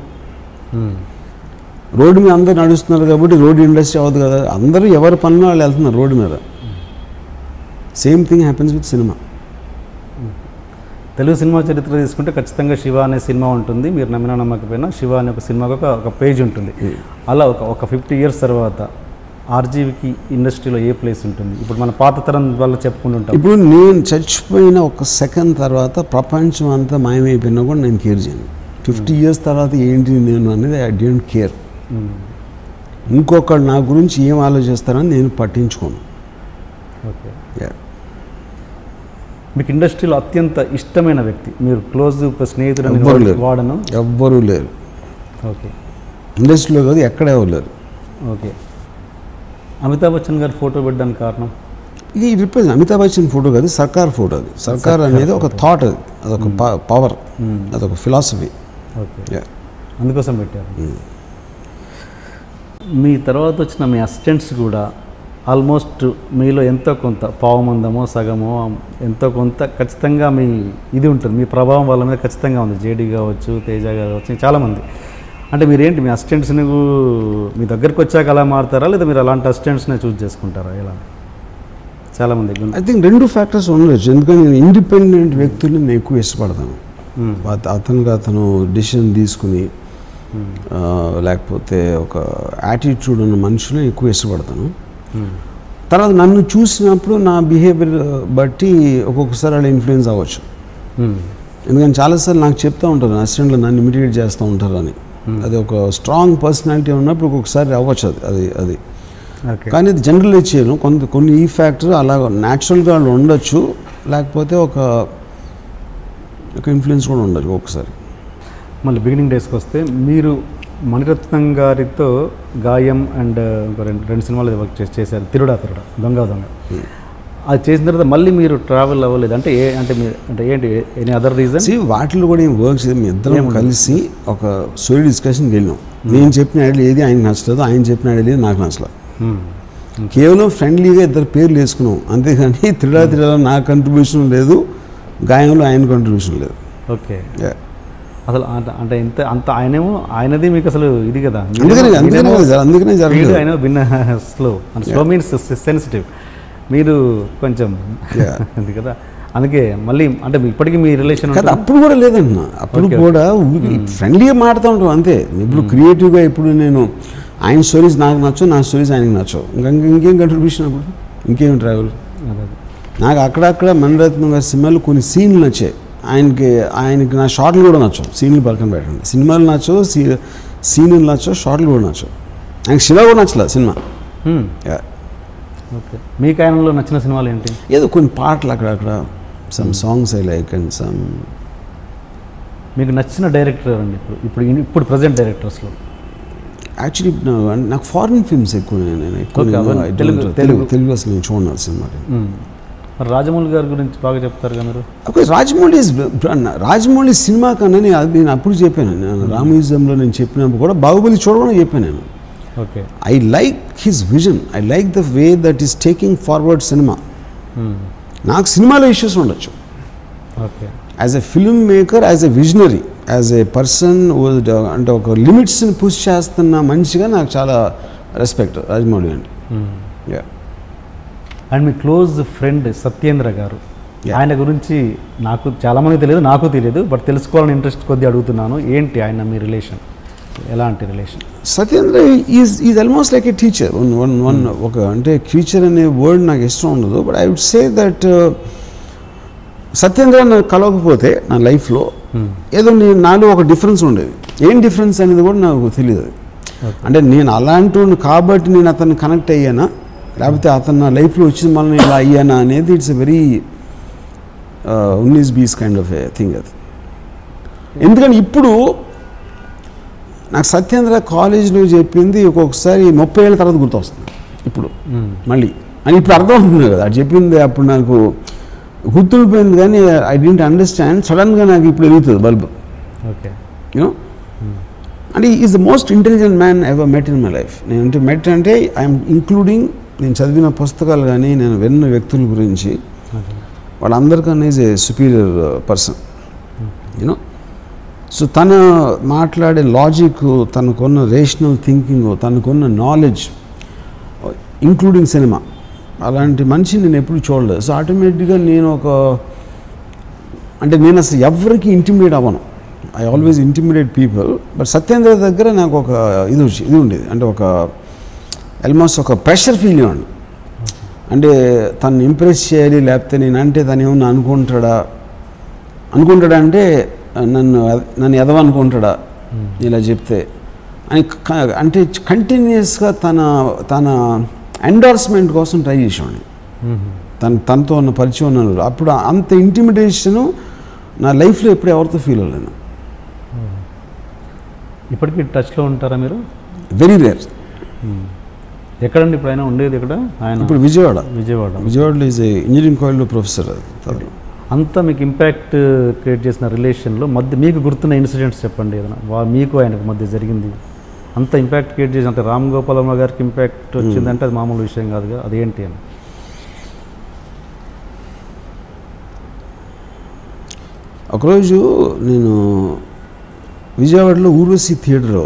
రోడ్డు మీద అందరూ నడుస్తున్నారు కాబట్టి రోడ్డు ఇండస్ట్రీ అవ్వదు కదా. అందరూ ఎవరి పనులు వాళ్ళు వెళ్తున్నారు రోడ్డు మీద. Same thing happens with cinema. Telugu cinema చరిత్ర తీసుకుంటే ఖచ్చితంగా శివ అనే సినిమా ఉంటుంది. మీరు నమ్మినా నమ్మకపోయినా శివ అనే ఒక సినిమాకి ఒక పేజ్ ఉంటుంది. అలా ఒక 50 years తర్వాత ఆర్జీవికి ఇండస్ట్రీలో ఏ ప్లేస్ ఉంటుంది? ఇప్పుడు మన పాత తరం వల్ల చెప్పుకుంటుంటాం. ఇప్పుడు నేను చచ్చిపోయిన ఒక సెకండ్ తర్వాత ప్రపంచం అంతా మాయమైపోయినా కూడా నేను కేర్ చేయను. 50 years తర్వాత ఏంటి నేను అనేది ఐ డోంట్ కేర్. ఇంకొకడు నా గురించి ఏం ఆలోచిస్తారని నేను పట్టించుకోను. ఓకే, మీకు ఇండస్ట్రీలో అత్యంత ఇష్టమైన వ్యక్తి, మీరు క్లోజ్ స్నేహితుడు వాడను? ఎవ్వరూ లేరు. ఓకే, ఇండస్ట్రీలో కాదు ఎక్కడ ఎవరు లేరు. ఓకే, అమితాబ్ బచ్చన్ గారు ఫోటో పెట్టడానికి కారణం? ఇది రిప్రజెంట్ అమితాబ్ బచ్చన్ ఫోటో కాదు, సర్కార్ ఫోటో. అది సర్కార్ అనేది ఒక థాట్, అది అదొక పవర్, అదొక ఫిలాసఫీ. ఓకే, అందుకోసం పెట్టారు. మీ తర్వాత వచ్చిన మీ అసిస్టెంట్స్ కూడా ఆల్మోస్ట్ మీలో ఎంతో కొంత పావుమందమో సగమో ఎంతో కొంత ఖచ్చితంగా మీ ఇది ఉంటుంది, మీ ప్రభావం వాళ్ళ మీద ఖచ్చితంగా ఉంది. జేడీ కావచ్చు, తేజ కావచ్చు, చాలామంది. అంటే మీరేంటి మీ అసిస్టెంట్స్ని మీ దగ్గరికి వచ్చాక అలా మారుతారా, లేదా మీరు అలాంటి అసిస్టెంట్స్నే చూస్ చేసుకుంటారా? ఎలా? చాలామంది ఐ థింక్ 2 factors ఉండొచ్చు. ఎందుకంటే నేను ఇండిపెండెంట్ వ్యక్తుల్ని నేను ఎక్కువ ఇష్టపడతాను. అతను డిసిషన్ తీసుకుని లేకపోతే ఒక యాటిట్యూడ్ ఉన్న మనుషులు ఎక్కువ ఇష్టపడతాను. తర్వాత నన్ను చూసినప్పుడు నా బిహేవియర్ బట్టి ఒక్కొక్కసారి వాళ్ళు ఇన్ఫ్లుయెన్స్ అవ్వచ్చు. ఎందుకంటే చాలాసార్లు నాకు చెప్తూ ఉంటారు అసిస్టెంట్లు నన్ను ఇమిటేట్ చేస్తూ ఉంటారు అని. అది ఒక స్ట్రాంగ్ పర్సనాలిటీ ఉన్నప్పుడు ఒక్కొక్కసారి అవ్వచ్చు అది. కానీ అది జనరలైజ్ చేయను. కొన్ని ఈ ఫ్యాక్టర్ అలా న్యాచురల్గా వాళ్ళు ఉండొచ్చు, లేకపోతే ఒక ఇన్ఫ్లుయెన్స్ కూడా ఉండొచ్చు ఒక్కొక్కసారి. మళ్ళీ బిగినింగ్ డేస్కి వస్తే మీరు మణిరత్నం గారితో గాయం అండ్ రెండు సినిమాలు వర్క్ చేశారు. తిరుడా దొంగ. అది చేసిన తర్వాత మళ్ళీ మీరు ట్రావెల్ అవ్వలేదు అంటే ఏంటి ఎనీ అదర్ రీజన్? వాటిలో కూడా ఏం వర్క్ చేసి మేము ఇద్దరం కలిసి ఒక సోరీ డిస్కషన్కి వెళ్ళాం. నేను చెప్పిన ఐడియా ఏది ఆయనకు నచ్చలేదు, ఆయన చెప్పిన ఐడియా ఏది నాకు నచ్చలేదు. కేవలం ఫ్రెండ్లీగా ఇద్దరు పేర్లు వేసుకున్నాం అంతేగాని తిరుడా నా కంట్రిబ్యూషన్ లేదు, గాయంలో ఆయన కంట్రిబ్యూషన్ లేదు. ఓకే, అసలు అంటే అంత ఆయనది మీకు అసలు ఇది కదా, అందుకనే జరగలేదు. ఆయన భిన్న స్లో మీన్స్ సెన్సిటివ్, మీరు కొంచెం అది కదా. అందుకే మళ్ళీ అంటే ఇప్పటికీ మీ రిలేషన్ కదా అప్పుడు కూడా లేదన్నా. అప్పుడు కూడా ఫ్రెండ్లీగా మాడుతూ ఉంటాం అంతే. ఇప్పుడు క్రియేటివ్గా ఇప్పుడు నేను ఆయన స్టోరీస్ నాకు నచ్చవు, నా స్టోరీస్ ఆయనకి నచ్చవు. ఇంకేం కంట్రిబ్యూషన్ అప్పుడు ఇంకేం ట్రావెల్. నాకు అక్కడక్కడ మణిరత్నం గారి సినిమాలు కొన్ని సీన్లు నచ్చాయి. ఆయనకి నా షార్ట్లు కూడా నచ్చవు. సీన్లు పక్కన పెట్టండి, సినిమాలు నచ్చవు, సీన్లు నచ్చవు, షార్ట్లు కూడా నచ్చవు. ఆయనకి శివ కూడా నచ్చలేదు సినిమా. ఓకే, మీకు ఆయనలో నచ్చిన సినిమాలు ఏంటి? ఏదో కొన్ని పాటలు అక్కడక్కడ some songs I like and some. మీకు నచ్చిన డైరెక్టర్ అండి ఇప్పుడు ప్రజెంట్ డైరెక్టర్స్లో? యాక్చువల్లీ నాకు ఫారిన్ ఫిల్మ్స్ ఎక్కువ. తెలుగు అసలు నేను చూడను సినిమా. రాజమౌళి గారి గురించి బాగా చెప్తారు కదా మీరు? ఓకే, రాజమౌళి సినిమా కన్నా నేను అప్పుడు చెప్పాను. నేను రామ్యూజియంలో నేను చెప్పినప్పుడు కూడా బాహుబలి చూడమని చెప్పాను నేను. Okay. I like his vision, I like the way that is taking forward cinema. నాకు సినిమాలో ఇష్యూస్ ఉండొచ్చు, okay, as a film maker, as a visionary, as a person అంటే ఒక లిమిట్స్ని పుష్ చేస్తున్న మనిషిగా నాకు చాలా రెస్పెక్ట్ రాజమౌళి అండి. And me close friend Satyendra గారు, ఆయన గురించి నాకు చాలామంది తెలియదు, నాకు తెలియదు, బట్ తెలుసుకోవాలని ఇంట్రెస్ట్ కొద్దిగా అడుగుతున్నాను. ఏంటి ఆయన మీ రిలేషన్, ఎలాంటి relation? Satyendra is almost like a teacher. ఒక అంటే టీచర్ అనే వర్డ్ నాకు ఇష్టం ఉండదు, but I would say that Satyendra నాకు కలవకపోతే నా లైఫ్లో ఏదో నాలో ఒక డిఫరెన్స్ ఉండేది. ఏం డిఫరెన్స్ అనేది కూడా నాకు తెలియదు. అంటే నేను అలాంటి కాబట్టి నేను అతన్ని కనెక్ట్ అయ్యానా, లేకపోతే అతను నా లైఫ్లో వచ్చిన మళ్ళీ ఇలా అయ్యానా అనేది ఇట్స్ ఎ వెరీ ఉన్నీస్ బీస్ కైండ్ ఆఫ్ ఏ థింగ్ అది. ఎందుకంటే ఇప్పుడు నాకు సత్యేంద్ర కాలేజీలో చెప్పింది ఒక్కొక్కసారి 30 ఏళ్ళ తర్వాత గుర్తొస్తుంది ఇప్పుడు మళ్ళీ. అని ఇప్పుడు అర్థం అవుతుంది కదా, అది చెప్పింది అప్పుడు నాకు గుర్తుండిపోయింది, కానీ ఐ డెంట్ అండర్స్టాండ్. సడన్గా నాకు ఇప్పుడు వెలుగుతుంది బల్బ్. ఓకే, యూనో, అంటే is the most intelligent man ever met in my life. నేను మెట్ అంటే ఐఎమ్ ఇంక్లూడింగ్ నేను చదివిన పుస్తకాలు కానీ నేను విన్న వ్యక్తుల గురించి, వాళ్ళందరికన్నా is a superior person, you know. So తను మాట్లాడే లాజిక్, తనకున్న రేషనల్ థింకింగ్, తనకున్న నాలెడ్జ్, ఇంక్లూడింగ్ సినిమా, అలాంటి మనిషిని నేను ఎప్పుడు చూడలేదు. సో ఆటోమేటిక్గా నేను నేను అసలు ఎవరికి ఇంటిమిడేట్ అవ్వను. I always intimidate people. But Satyendra దగ్గర నాకు ఒక ఇది ఉండేది, అంటే ఒక ఆల్మోస్ట్ ఒక ప్రెషర్ ఫీల్ ఇవ్వండి. అంటే తను ఇంప్రెస్ చేయాలి, లేకపోతే నేనంటే తను ఏమన్నా అనుకుంటాడా అంటే నన్ను ఎదవనుకుంటాడా ఇలా చెప్తే అని, అంటే కంటిన్యూస్గా తన ఎండార్స్మెంట్ కోసం ట్రై చేసేవాడిని. తనతో ఉన్న పరిచయం ఉన్నాను. అప్పుడు అంత ఇంటిమిడేషను నా లైఫ్లో ఎప్పుడు ఎవరితో ఫీల్ అవ్వలేను. ఇప్పటికీ టచ్లో ఉంటారా మీరు? Very rare. ఎక్కడండి ఇప్పుడు ఆయన ఉండేది? ఎక్కడ ఆయన? ఇప్పుడు విజయవాడలో ఈజ్ ఇంజనీరింగ్ కాలేజ్లో ప్రొఫెసర్. అది అంతా మీకు ఇంపాక్ట్ క్రియేట్ చేసిన రిలేషన్లో మీకు గుర్తున్న ఇన్సిడెంట్స్ చెప్పండి ఏదైనా, మీకు ఆయనకు మధ్య జరిగింది. అంత ఇంపాక్ట్ క్రియేట్ చేసి, అంటే రామ్ గోపాల్ వర్మ గారికి ఇంపాక్ట్ వచ్చిందంటే అది మామూలు విషయం కాదుగా, అదేంటి అని. ఒకరోజు నేను విజయవాడలో ఊర్వశి థియేటర్లో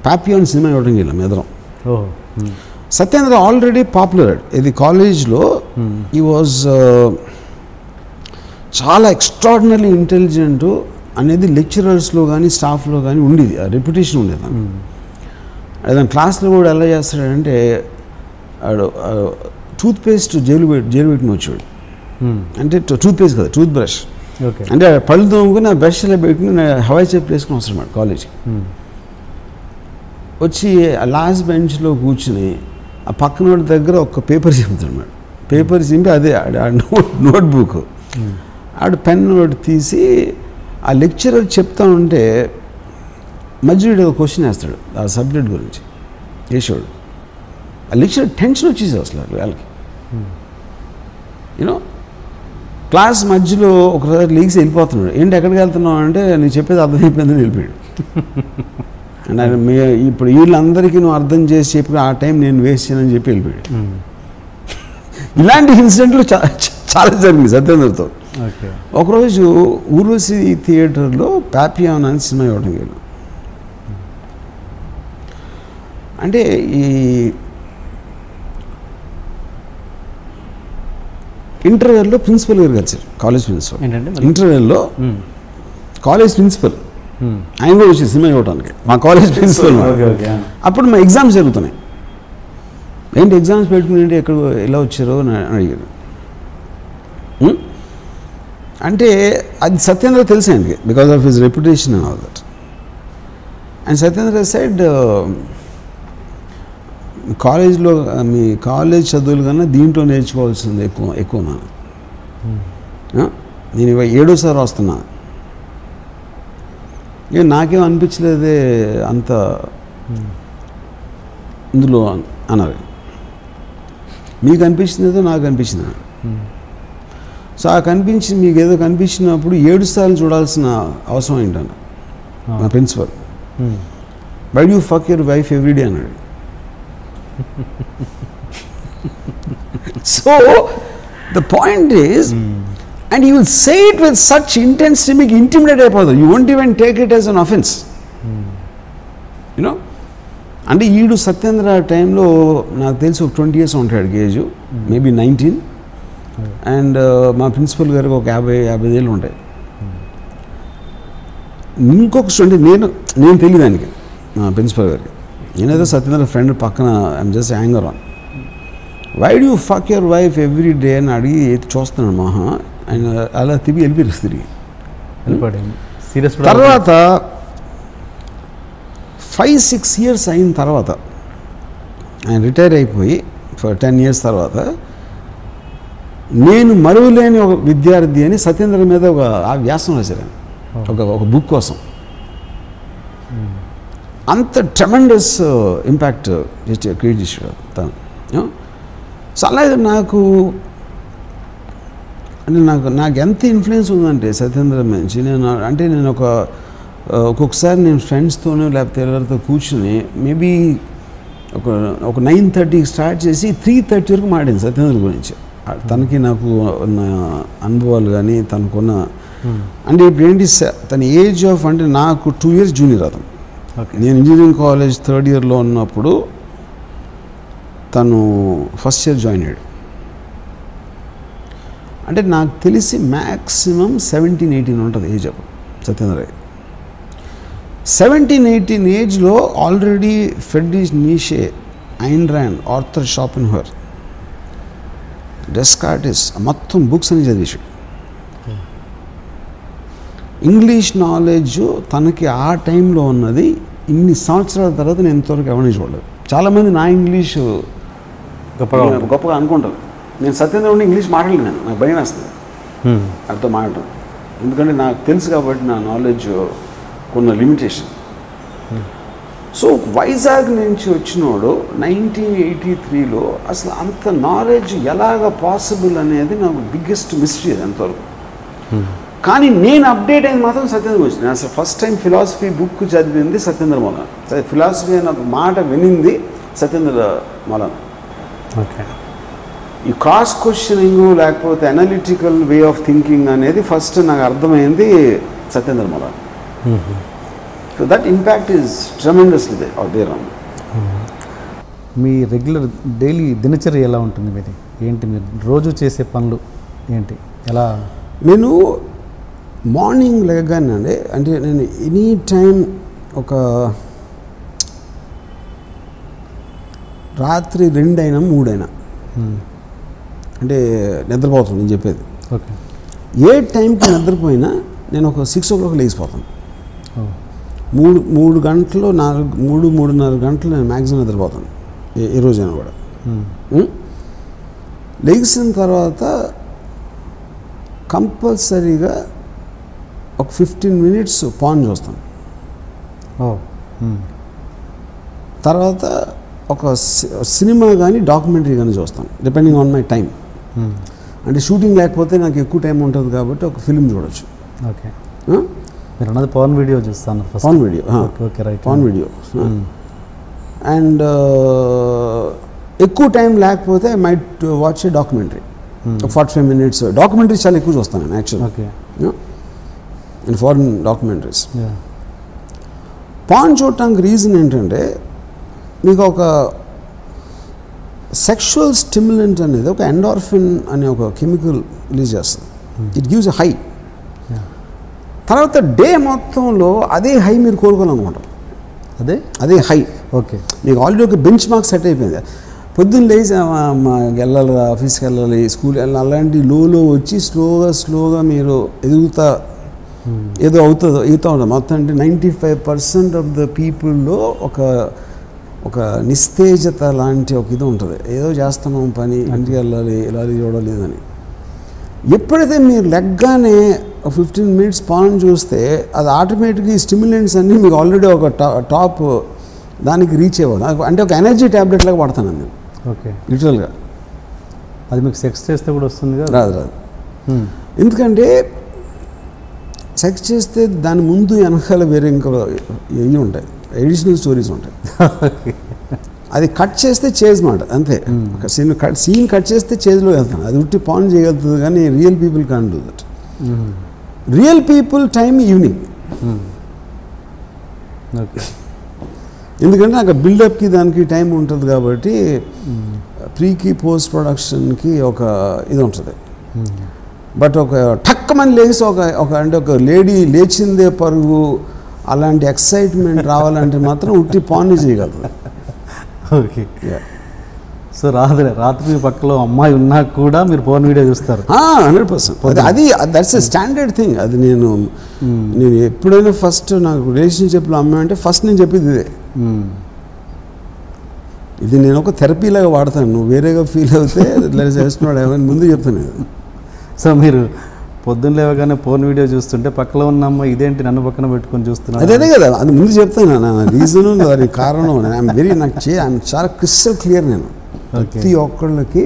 పాపియాన్ సినిమా ఇవ్వడం వెళ్ళాం ఎదరం. Satyendra already popular. ఇది కాలేజ్లో ఈ వాజ్ చాలా ఎక్స్ట్రాడినరీ ఇంటెలిజెంట్ అనేది లెక్చరర్స్లో కానీ స్టాఫ్లో కానీ ఉండేది, ఆ రెప్యుటేషన్ ఉండేది. దాని క్లాస్లో కూడా ఎలా చేస్తాడంటే టూత్ పేస్ట్ జైలు పెట్టిన వచ్చాడు. అంటే టూత్ పేస్ట్ కదా, టూత్ బ్రష్. అంటే పళ్ళు తోముకుని ఆ బ్రష్ ఇలా పెట్టుకుని హవాయి చెప్పు వేసుకుని వస్తాడు కాలేజ్కి. వచ్చి ఆ లాస్ట్ బెంచ్లో కూర్చుని ఆ పక్కన దగ్గర ఒక పేపర్ చింపుతాడు మేడం. పేపర్ చింపి అదే నోట్బుక్ ఆడు పెన్ నోట్ తీసి ఆ లెక్చరర్ చెప్తా ఉంటే మధ్యలో ఒక క్వశ్చన్ వేస్తాడు ఆ సబ్జెక్ట్ గురించి వేసాడు. ఆ లెక్చరర్ టెన్షన్ వచ్చేసి అసలు వాళ్ళకి, యూనో. క్లాస్ మధ్యలో ఒకసారి లీగ్స్ వెళ్ళిపోతున్నాడు. ఏంటి ఎక్కడికి వెళ్తున్నావు అంటే నీకు చెప్పేది అర్థమైపోయిందని వెళ్ళిపోయాడు. అండ్ ఆయన ఇప్పుడు వీళ్ళందరికీ నువ్వు అర్థం చేసి చెప్పి ఆ టైం నేను వేస్ట్ చేయనని చెప్పి వెళ్ళిపోయాడు. ఇలాంటి ఇన్సిడెంట్లు చాలా జరిగింది సత్యేంద్రతో. ఒకరోజు ఊర్వశి థియేటర్లో పాపియాన్ అని సినిమా ఇవ్వడం వెళ్ళాం. అంటే ఈ ఇంటర్వెల్లో ప్రిన్సిపల్ గారు కలిసారు, కాలేజ్ ప్రిన్సిపల్. ఇంటర్వెల్లో కాలేజ్ ప్రిన్సిపల్ ఆయన కూడా వచ్చి సినిమా ఇవ్వడానికి మా కాలేజ్ ప్రిన్సిపల్. అప్పుడు మా ఎగ్జామ్స్ జరుగుతున్నాయి. ఏంటి ఎగ్జామ్స్ పెట్టుకుని ఎక్కడ ఎలా వచ్చారో అని అడిగారు. అంటే అది సత్యేంద్ర తెలుసు ఆయనకి because of his reputation and all that. And Satyendra side కాలేజ్లో మీ కాలేజ్ చదువులు కన్నా దీంట్లో నేర్చుకోవాల్సింది ఎక్కువ నేను 7వ వస్తున్నా. నాకేం అనిపించలేదే అంత ఇందులో అన్నారు. మీకు అనిపించిందేదో నాకు అనిపించింది. సో ఆ మీకు ఏదో కనిపించినప్పుడు 7 సార్లు చూడాల్సిన అవసరం ఏంటన్న మా principal. Why do fuck your wife everyday అన్నాడు. So the point is, and you will say it with such intensity, మీకు ఇంటిమిడేట్ అయిపోతుంది. You won't even take it as an offence. You know, అంటే ఈడు సత్యేంద్ర టైంలో నాకు తెలిసి ఒక 20 years ఉంటాడు ఏజ్, మేబీ 19. అండ్ మా ప్రిన్సిపల్ గారికి ఒక 50 ఏళ్ళు ఉంటాయి. ఇంకొక స్టూడెంట్, నేను తెలియదు ఆయనకి, మా ప్రిన్సిపల్ గారికి. నేనేదో సత్యేంద్ర ఫ్రెండ్ పక్కన I'm just hanger on. Why do fuck your wife every day అని అడిగి చూస్తున్నాడు మహా. ఆయన అలా వెళ్ళిపోయారు తిరిగి. తర్వాత 5-6 years అయిన తర్వాత, ఆయన రిటైర్ అయిపోయి 10 years తర్వాత, నేను మరువలేని ఒక విద్యార్థి అని సత్యేంద్ర మీద ఒక వ్యాసం రాశారు, ఒక బుక్ కోసం. అంత ట్రెమెండస్ ఇంపాక్ట్ క్రియేట్ చేశాడు తను. సో అలాగే నాకు ఎంత ఇన్ఫ్లుయెన్స్ ఉందంటే సత్యేంద్ర నుంచి, నేను ఒక్కొక్కసారి నేను ఫ్రెండ్స్తోనూ లేకపోతే ఎవరితో కూర్చుని మేబీ ఒక 9:30 స్టార్ట్ చేసి 3:30 వరకు మాట్లాడింది సత్యేంద్ర గురించి. తనకి నాకు ఉన్న అనుభవాలు కానీ తనకున్న, అంటే ఇప్పుడు ఏంటి, తన ఏజ్ ఆఫ్, అంటే నాకు 2 years జూనియర్ అతను. నేను ఇంజనీరింగ్ కాలేజ్ 3rd yearలో ఉన్నప్పుడు తను ఫస్ట్ ఇయర్ జాయిన్ అయ్యాడు. అంటే నాకు తెలిసి మ్యాక్సిమం 17-18 ఉంటుంది ఏజ్ అప్పుడు సత్యేంద్ర. 17-18 ఏజ్లో already Friedrich Nietzsche, Ayn Rand, Arthur Schopenhauer, Descartes మొత్తం బుక్స్ అని చదివేశాడు. ఇంగ్లీష్ నాలెడ్జ్ తనకి ఆ టైంలో ఉన్నది ఇన్ని సంవత్సరాల తర్వాత నేను ఇంతవరకు ఎవరిని చూడలేదు. చాలామంది నా ఇంగ్లీష్ గొప్పగా అనుకుంటారు. నేను సత్యేంద్ర ఉండి ఇంగ్లీష్ మాట్లాడలేను, నాకు భయం వేస్తుంది అర్థం మాట్లాడటం. ఎందుకంటే నాకు తెలుసు కాబట్టి నా నాలెడ్జ్ కొన్ని లిమిటేషన్. సో వైజాగ్ నుంచి వచ్చినోడు 1983లో అసలు అంత నాలెడ్జ్ ఎలాగ పాసిబుల్ అనేది నాకు బిగ్గెస్ట్ మిస్టరీ అది అంతవరకు. కానీ నేను అప్డేట్ అయింది మాత్రం సత్యేంద్ర గురించి. నేను అసలు ఫస్ట్ టైం ఫిలాసఫీ బుక్ చదివింది సత్యేంద్ర మూలాన. ఫిలాసఫీ అనే ఒక మాట వినింది సత్యేంద్ర మూలాన. ఓకే, ఈ క్రాస్ క్వశ్చనింగ్ లేకపోతే అనలిటికల్ వే ఆఫ్ థింకింగ్ అనేది ఫస్ట్ నాకు అర్థమైంది సత్యేంద్ర మూలాన. So that impact is tremendously there. మీ రెగ్యులర్ డైలీ దినచర్య ఎలా ఉంటుంది మీది? ఏంటి మీరు రోజు చేసే పనులు ఏంటి, ఎలా? నేను మార్నింగ్ లేగానే, అంటే నేను ఎనీ టైం ఒక రాత్రి 2 అయినా 3 అయినా అంటే నిద్రపోతాను నేను చెప్పేది. ఓకే, ఏ టైంకి నిద్రపోయినా నేను ఒక 6 o'clock లేచిపోతాను. 3 గంటలు 3-3.5 గంటలు నేను మ్యాక్సిమం నిద్రపోతాను ఏ రోజైనా కూడా. లేచిన తర్వాత కంపల్సరీగా ఒక 15 minutes పాన్ చూస్తాను. తర్వాత ఒక సినిమా కానీ డాక్యుమెంటరీ కానీ చూస్తాను, డిపెండింగ్ ఆన్ మై టైం. అంటే షూటింగ్ లేకపోతే నాకు ఎక్కువ టైం ఉంటుంది కాబట్టి ఒక ఫిల్మ్ చూడొచ్చు. ఓకే, మీరు అన్నది పవన్ వీడియో చూస్తాను. Porn video, okay, right, porn video. And ఎక్కువ టైం లేకపోతే I might watch a documentary, 45 minutes. Documentary చాలా ఎక్కువ చూస్తాను నేను actually. Okay, and foreign documentaries. Porn చూడటానికి రీజన్ ఏంటంటే, మీకు ఒక సెక్షువల్ స్టిమ్యులెంట్ అనేది ఒక ఎండార్ఫిన్ అనే ఒక కెమికల్ రిలీజ్ చేస్తుంది. It gives a high. తర్వాత డే మొత్తంలో అదే హై మీరు కోరుకోవాలనుకుంటారు. అదే హై. ఓకే, మీకు ఆల్రెడీ ఒక బెంచ్ మార్క్ సెట్ అయిపోయింది. పొద్దున్న లేచి వెళ్ళాలి, ఆఫీస్కి వెళ్ళాలి, స్కూల్ వెళ్ళాలి, అలాంటి లోలో వచ్చి స్లోగా మీరు ఎదుగుతా ఏదో అవుతుందో ఉంటాం మొత్తం. అంటే 95% ఆఫ్ ద పీపుల్లో ఒక నిస్తేజత లాంటి ఒక ఇది ఉంటుంది. ఏదో చేస్తున్నాం పని, ఇంటికి వెళ్ళాలి, ఇలా చూడాలి అని. ఎప్పుడైతే మీరు లెగ్గానే 15 minutes పాన్ చూస్తే అది ఆటోమేటిక్గా ఈ స్టిమ్యులెంట్స్ అన్నీ మీకు ఆల్రెడీ ఒక టాప్ దానికి రీచ్ అవ్వాలి. అంటే ఒక ఎనర్జీ ట్యాబ్లెట్ లాగా పడతాను నేను. ఓకే, లిటరల్గా. అది మీకు సెక్స్ చేస్తే కూడా వస్తుంది కదా? రాదు. ఎందుకంటే సెక్స్ చేస్తే దాని ముందు వెనకాల వేరే ఇంకా ఇవి ఉంటాయి, ఎడిషనల్ స్టోరీస్ ఉంటాయి. అది కట్ చేస్తే చేజ్ మాట అంతే. ఒక సీన్ కట్ చేస్తే చేజ్లో వెళ్తాను. అది ఉట్టి పాన్ చేయగలుగుతుంది కానీ real people can do that. Real people time evening. ఎందుకంటే నాకు బిల్డప్కి దానికి టైం ఉంటుంది కాబట్టి ప్రీకి పోస్ట్ ప్రొడక్షన్కి ఒక ఇది ఉంటుంది. బట్ ఒక టక్కమని లేచి అంటే ఒక లేడీ లేచిందే పరుగు అలాంటి ఎక్సైట్మెంట్ రావాలంటే మాత్రం ఉట్టి పాన్ చేయగలదు. ఓకే. సో రాత్రి పక్కలో అమ్మాయి ఉన్నా కూడా మీరు ఫోన్ వీడియో చూస్తారు? 100%. అది దట్స్ ఎ స్టాండర్డ్ థింగ్. అది నేను ఎప్పుడైనా ఫస్ట్ నాకు రిలేషన్షిప్లో అమ్మాయి అంటే ఫస్ట్ నేను చెప్పేది ఇదే. ఇది నేను ఒక థెరపీలాగా వాడతాను. నువ్వు వేరేగా ఫీల్ అవుతే చేస్తున్నాడు ఏమని ముందు చెప్తాను. సో మీరు పొద్దున్న లేవగానే ఫోన్ వీడియో చూస్తుంటే పక్కలో ఉన్న అమ్మ ఇదేంటి నన్ను పక్కన పెట్టుకొని చూస్తున్నాను? అదే కదా, అది ముందు చెప్తాను. నా రీజను దానికి కారణం ఐఎమ్ చాలా క్రిస్టల్ క్లియర్. నేను ప్రతి ఒక్కళ్ళకి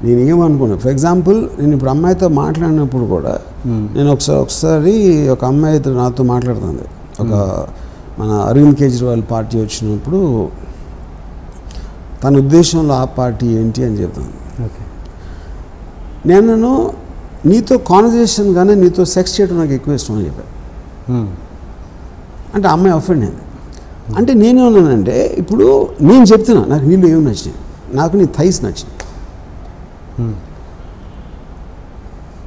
నేను ఏమనుకున్నాను. ఫర్ ఎగ్జాంపుల్ నేను ఇప్పుడు అమ్మాయితో మాట్లాడినప్పుడు కూడా నేను ఒకసారి ఒక అమ్మాయితో నాతో మాట్లాడుతుంది. ఒక మన అరవింద్ కేజ్రీవాల్ పార్టీ వచ్చినప్పుడు తన ఉద్దేశంలో ఆ పార్టీ ఏంటి అని చెప్తాను. నేను నీతో కాన్వర్జేషన్ కానీ నీతో సెక్స్ చేయడం నాకు ఎక్కువ ఇష్టం అని చెప్పాను. అంటే అమ్మాయి అఫెండ్ అయింది. అంటే నేనేమన్నానంటే ఇప్పుడు నేను చెప్తున్నా నాకు నీళ్ళు ఏమి నచ్చినాయి, నాకు నీ థైస్ నచ్చింది.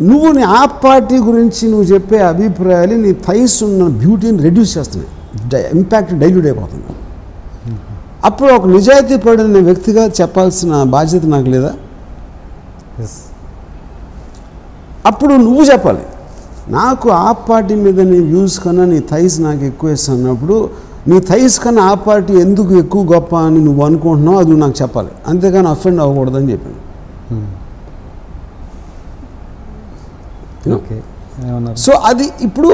నువ్వు నీ ఆ పార్టీ గురించి నువ్వు చెప్పే అభిప్రాయాలు నీ థైస్ ఉన్న బ్యూటీని రెడ్యూస్ చేస్తున్నాయి, ఇంపాక్ట్ డైల్యూట్ అయిపోతుంది. అప్పుడు ఒక నిజాయితీ పడిన వ్యక్తిగా చెప్పాల్సిన బాధ్యత నాకు లేదా? అప్పుడు నువ్వు చెప్పాలి. నాకు ఆ పార్టీ మీద నీ వ్యూస్ కన్నా నీ థైస్ నాకు ఎక్కువ ఇస్తున్నప్పుడు నీ థైస్ కన్నా ఆ పార్టీ ఎందుకు ఎక్కువ గొప్ప అని నువ్వు అనుకుంటున్నావు అది నాకు చెప్పాలి. అంతేగాని అఫెండ్ అవ్వకూడదని చెప్పాను. సో అది ఇప్పుడు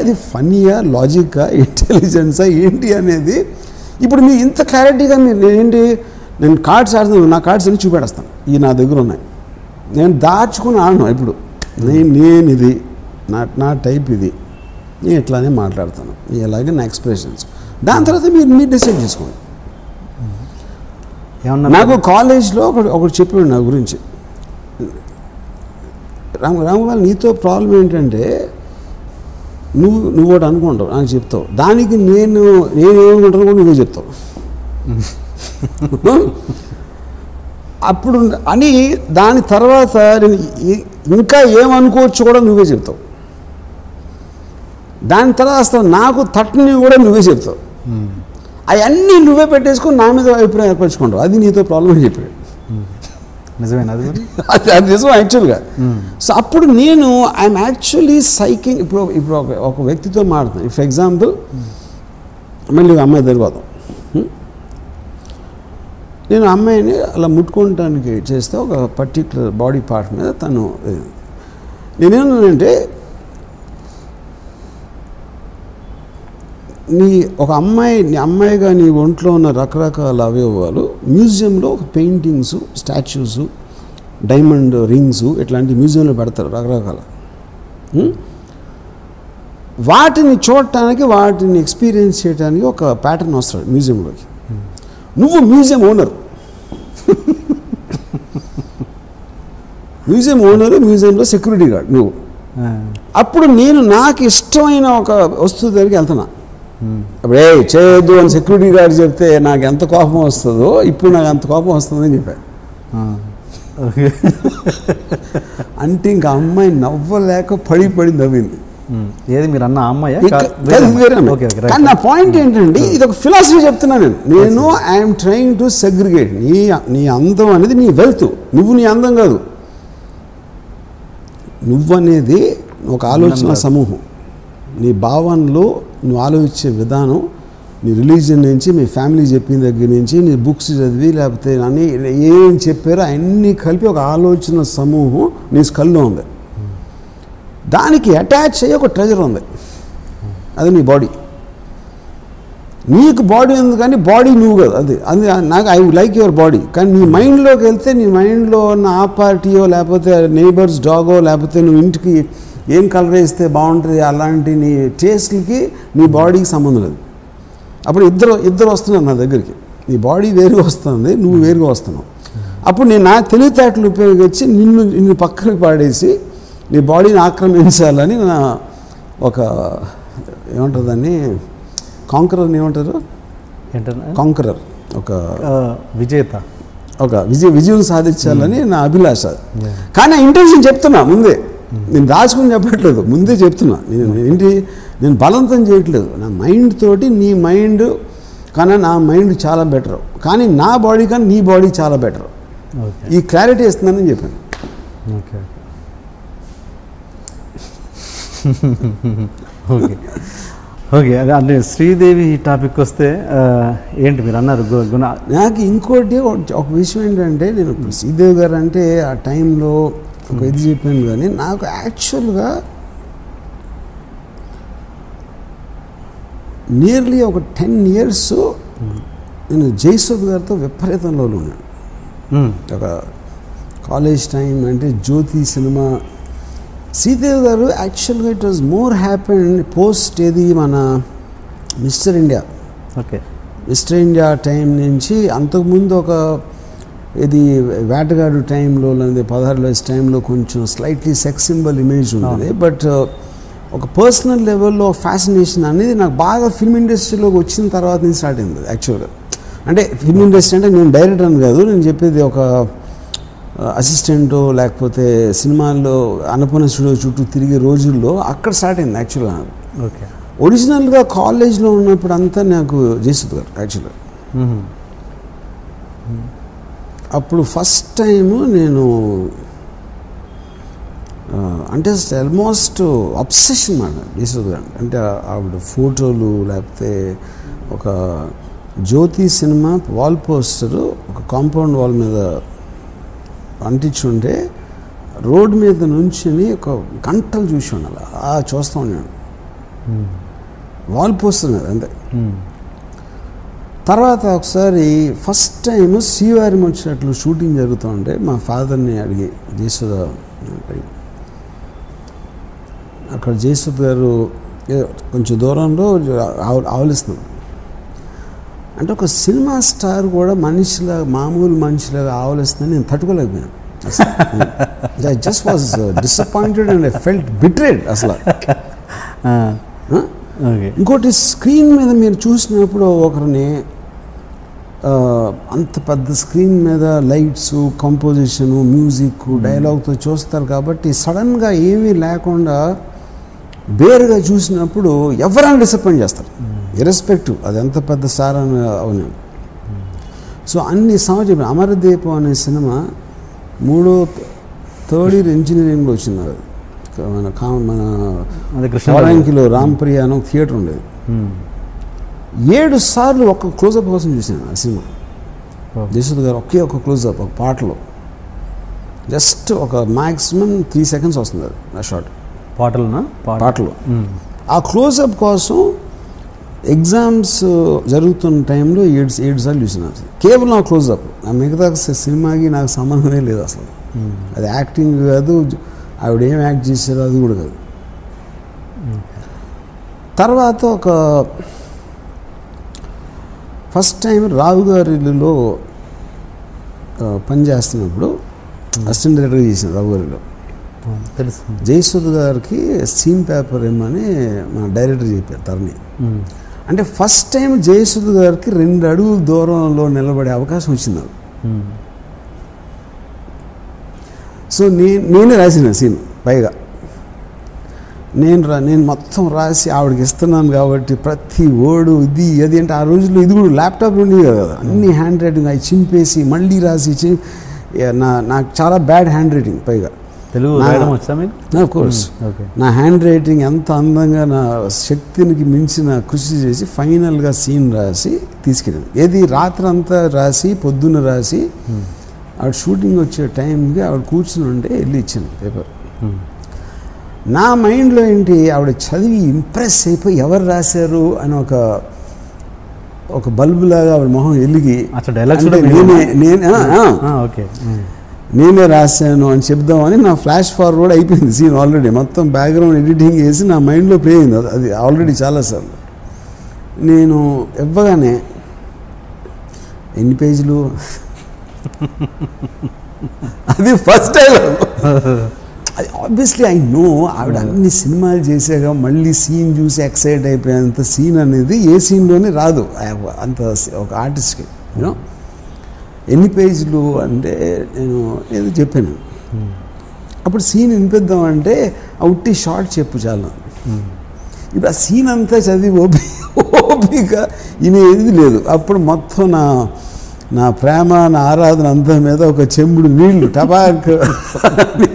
అది ఫన్నీయా, లాజిక్కా, ఇంటెలిజెన్సా ఏంటి అనేది ఇప్పుడు మీరు ఇంత క్లారిటీగా మీరు ఏంటి నేను కార్డ్స్ ఆడుతున్నాను, నా కార్డ్స్ అన్ని చూపెడేస్తాను. ఇవి నా దగ్గర ఉన్నాయి, నేను దాచుకుని ఆడను. ఇప్పుడు నేను ఇది నా టైప్, ఇది నేను ఇట్లానే మాట్లాడతాను, ఇలాగే నా ఎక్స్ప్రెషన్స్. దాని తర్వాత మీరు డిసైడ్ చేసుకోండి. నాకు కాలేజ్లో ఒకటి చెప్పాడు నా గురించి, రామగోపాల్ నీతో ప్రాబ్లం ఏంటంటే నువ్వు ఒకటి అనుకుంటావు నాకు చెప్తావు, దానికి నేనేమనుకుంటాను కూడా నువ్వే చెప్తావు. అప్పుడు అని దాని తర్వాత నేను ఇంకా ఏమనుకోవచ్చు కూడా నువ్వే చెప్తావు. దాని తర్వాత నాకు తట్టని కూడా నువ్వే చెప్తావు. అవన్నీ నువ్వే పెట్టేసుకొని నా మీద అభిప్రాయం ఏర్పరచుకుంటావు. అది నీతో ప్రాబ్లం అని చెప్పాడు. నిజమేనా? అది నిజం యాక్చువల్గా. సో అప్పుడు నేను ఐఎమ్ యాక్చువల్లీ సైకింగ్. ఇప్పుడు ఒక వ్యక్తితో మాట్లాడుతాను. ఫర్ ఎగ్జాంపుల్ మళ్ళీ అమ్మాయి దగ్గర నేను అమ్మాయిని అలా ముట్టుకోవటానికి చేస్తే ఒక పర్టిక్యులర్ బాడీ పార్ట్ మీద తను నేనేమన్నానంటే ఒక అమ్మాయిగా నీ ఒంట్లో ఉన్న రకరకాల అవయవాలు మ్యూజియంలో పెయింటింగ్స్, స్టాచ్యూస్, డైమండ్ రింగ్స్ ఇట్లాంటి మ్యూజియంలో పెడతారు రకరకాల. వాటిని చూడటానికి వాటిని ఎక్స్పీరియన్స్ చేయడానికి ఒక ప్యాటర్న్ వస్తాడు మ్యూజియంలోకి. నువ్వు మ్యూజియం ఓనర్, మ్యూజియంలో సెక్యూరిటీ గార్డ్ నువ్వు. అప్పుడు నేను నాకు ఇష్టమైన ఒక వస్తువు దగ్గరికి వెళ్తున్నా. అప్పుడు చేయొద్దు అని సెక్యూరిటీ గార్డ్ చెప్తే నాకు ఎంత కోపం వస్తుందో ఇప్పుడు నాకు అంత కోపం వస్తుందని చెప్పాను. అంటే ఇంకా అమ్మాయి నవ్వలేక పడి నవ్వింది. ఏది మీరు అన్న అమ్మాయి? కానీ నా పాయింట్ ఏంటంటే ఇది ఒక ఫిలాసఫీ చెప్తున్నాను నేను. I'm trying to segregate. నీ అందం అనేది నీ వెల్త్, నువ్వు నీ అందం కాదు. నువ్వనేది ఒక ఆలోచన సమూహం. నీ భావనలో నువ్వు ఆలోచించే విధానం, నీ రిలీజియన్ నుంచి, మీ ఫ్యామిలీ చెప్పిన దగ్గర నుంచి, నీ బుక్స్ చదివి లేకపోతే అన్నీ ఏం చెప్పారో అన్నీ కలిపి ఒక ఆలోచన సమూహం నీ స్కల్లో ఉంది. దానికి అటాచ్ అయ్యి ఒక ట్రెజర్ ఉంది, అది నీ బాడీ. నీకు బాడీ ఉంది కానీ బాడీ నువ్వు కాదు. అది నాకు ఐ లైక్ యువర్ బాడీ. కానీ నీ మైండ్లోకి వెళ్తే నీ మైండ్లో ఉన్న ఆ పార్టీయో లేకపోతే నైబర్స్ డాగో లేకపోతే నువ్వు ఇంటికి ఏం కలర్ వేస్తే బాగుంటుంది అలాంటి నీ టేస్ట్కి నీ బాడీకి సంబంధం లేదు. అప్పుడు ఇద్దరు వస్తున్నారు నా దగ్గరికి, నీ బాడీ వేరుగా వస్తుంది, నువ్వు వేరుగా వస్తున్నావు. అప్పుడు నేను నా తెలివితేటలు ఉపయోగించి నిన్ను పక్కకి పాడేసి నీ బాడీని ఆక్రమించాలని నా ఒక ఏమంటారు దాన్ని, కాంకరర్ ఏమంటారు, కాంకరర్, ఒక విజేత, ఒక విజయం సాధించాలని నా అభిలాష. కానీ ఆ ఇంటెన్షన్ చెప్తున్నా ముందే, నేను రాసుకుని చెప్పట్లేదు, ముందే చెప్తున్నా. నేను బలవంతం చేయట్లేదు. నా మైండ్ తోటి నీ మైండ్ కానీ నా మైండ్ చాలా బెటర్, కానీ నా బాడీ కానీ నీ బాడీ చాలా బెటర్, ఈ క్లారిటీ ఇస్తున్నానని చెప్పాను. ఓకే ఓకే ఓకే అదే అంటే శ్రీదేవి టాపిక్ వస్తే ఏంటి మీరు అన్నారు గుణ. నాకు ఇంకోటి ఒక విషయం ఏంటంటే, నేను శ్రీదేవి గారు అంటే ఆ టైంలో ఒక ఇది చెప్పాను, కానీ నాకు యాక్చువల్గా నియర్లీ ఒక 10 years నేను జయసుధ్ గారితో విపరీతంలో ఉన్నాను. ఒక కాలేజ్ టైం అంటే జ్యోతి సినిమా. శ్రీదేవి గారు యాక్చువల్గా it was more happen post ఏది మన mister India. Okay, mister India time నుంచి అంతకుముందు ఒక ఇది వేటగాడు టైంలో లేదా 16 వయసు టైంలో కొంచెం స్లైట్లీ సెక్స్ సింబల్ ఇమేజ్ ఉంటుంది. బట్ ఒక పర్సనల్ లెవెల్లో ఫ్యాసినేషన్ అనేది నాకు బాగా ఫిల్మ్ ఇండస్ట్రీలోకి వచ్చిన తర్వాత నుంచి స్టార్ట్ అయింది యాక్చువల్గా. అంటే ఫిల్మ్ ఇండస్ట్రీ అంటే నేను డైరెక్టర్ అని కాదు, నేను చెప్పేది ఒక అసిస్టెంటో లేకపోతే సినిమాల్లో అన్నపూర్ణ స్టూడియో చుట్టూ తిరిగే రోజుల్లో అక్కడ స్టార్ట్ అయింది యాక్చువల్గా. ఓకే, ఒరిజినల్గా కాలేజ్లో ఉన్నప్పుడు అంతా నాకు జయసుధ్ గారు యాక్చువల్గా. అప్పుడు ఫస్ట్ టైము నేను అంటే ఆల్మోస్ట్ అబ్సెషన్ మాట జయసుధ్ గారు అంటే. ఆవిడ ఫోటోలు లేకపోతే ఒక జ్యోతి సినిమా వాల్ పోస్టరు ఒక కాంపౌండ్ వాల్ మీద అంటించుంటే రోడ్ మీద నుంచుని ఒక గంటలు చూసి ఉండాలి, చూస్తూ ఉన్నాను వాల్ పోస్టర్ మీద అంతే. తర్వాత ఒకసారి ఫస్ట్ టైం శ్రీవారి వచ్చినట్లు షూటింగ్ జరుగుతూ ఉంటే మా ఫాదర్ని అడిగి జయసుధ అక్కడ జయసుధ్ గారు కొంచెం దూరంలో ఆవలిస్తున్నారు. అంటే ఒక సినిమా స్టార్ కూడా మనిషిలాగా మామూలు మనిషిలాగా ఆవలిస్తుందని నేను తట్టుకోలేకపోయాను. I just was disappointed and I felt betrayed అసలు. ఇంకోటి స్క్రీన్ మీద మీరు చూసినప్పుడు ఒకరిని అంత పెద్ద స్క్రీన్ మీద లైట్స్, కంపోజిషను, మ్యూజిక్, డైలాగ్తో చూస్తారు కాబట్టి సడన్గా ఏమీ లేకుండా బేరుగా చూసినప్పుడు ఎవరైనా డిసప్పాయింట్ చేస్తారు, ఇర్రెస్పెక్టివ్ అది ఎంత పెద్ద స్టార్ అని అవును. సో అన్ని సంవత్సరం అమరదీపం అనే సినిమా థర్డ్ ఇయర్ ఇంజనీరింగ్లో వచ్చింది. అది మన కృష్ణాంకిలో రాంప్రియ అని థియేటర్ ఉండేది. 7 సార్లు ఒక్క క్లోజప్ కోసం చూసాను ఆ సినిమా. జయసుధ్ గారు ఒకే ఒక క్లోజప్ ఒక పాటలో జస్ట్ ఒక మ్యాక్సిమం 3 seconds వస్తుంది అది ఆ షాట్ పాటలో. ఆ క్లోజప్ కోసం ఎగ్జామ్స్ జరుగుతున్న టైంలో 7 సార్లు చూసిన కేవలం ఆ క్లోజప్. ఆ మిగతా సినిమాకి నాకు సంబంధమే లేదు అసలు. అది యాక్టింగ్ కాదు, ఆవిడ ఏం యాక్ట్ చేశారో అది కూడా కాదు. తర్వాత ఒక ఫస్ట్ టైం రావు గారి ఇల్లులో పనిచేస్తున్నప్పుడు అసిస్టెంట్ డైరెక్టర్గా చేసిన రావు గారిలో తెలుసు. జయసుధ్ గారికి సీన్ పేపర్ ఏమని మన డైరెక్టర్ చెప్పారు తరుణి. అంటే ఫస్ట్ టైం జయసుధ్ గారికి 2 అడుగుల దూరంలో నిలబడే అవకాశం వచ్చింది. సో నేనే రాసిన సీన్ పైగా నేను మొత్తం రాసి ఆవిడకి ఇస్తున్నాను కాబట్టి ప్రతి వర్డు ఇది అది అంటే ఆ రోజుల్లో ఇది కూడా ల్యాప్టాప్ ఉండేది కదా, అన్ని హ్యాండ్ రైటింగ్ అవి చింపేసి మళ్ళీ రాసి నాకు చాలా బ్యాడ్ హ్యాండ్ రైటింగ్ పైగా తెలుగు రాయడం వచ్చా మీకు? Of course. నా హ్యాండ్ రైటింగ్ ఎంత అందంగా నా శక్తికి మించిన కృషి చేసి ఫైనల్గా సీన్ రాసి తీసుకెళ్ళాను. ఏది రాత్రంతా రాసి పొద్దున్న రాసి ఆవిడ షూటింగ్ వచ్చే టైంకి ఆవిడ కూర్చుని ఉంటే వెళ్ళి ఇచ్చాను పేపర్. నా మైండ్లో ఏంటి, ఆవిడ చదివి ఇంప్రెస్ అయిపోయి ఎవరు రాశారు అని ఒక బల్బులాగా ఆవిడ మొహం వెలిగి నేనే రాశాను అని చెప్దామని నా ఫ్లాష్ ఫార్వర్డ్ అయిపోయింది సీన్. ఆల్రెడీ మొత్తం బ్యాక్గ్రౌండ్ ఎడిటింగ్ వేసి నా మైండ్లో ప్లే అయింది అది ఆల్రెడీ చాలాసార్లు. నేను ఇవ్వగానే ఎన్ని పేజీలు అది first dialogue. Obviously I know ఆవిడ అన్ని సినిమాలు చేసాక మళ్ళీ సీన్ చూసి ఎక్సైట్ అయిపోయేంత సీన్ అనేది ఏ సీన్లోనే రాదు అంత ఒక ఆర్టిస్ట్కి. యూనో ఎన్ని పేజీలు అంటే నేను ఏదో చెప్పాను. అప్పుడు సీన్ వినిపిద్దామంటే ఉట్టి షార్ట్ చెప్పు చాలా. ఇప్పుడు ఆ సీన్ అంతా చదివి ఓపిక వినేది లేదు. అప్పుడు మొత్తం నా ప్రేమ నా ఆరాధన అంతా మీద ఒక చెంబుడు నీళ్లు టబాక్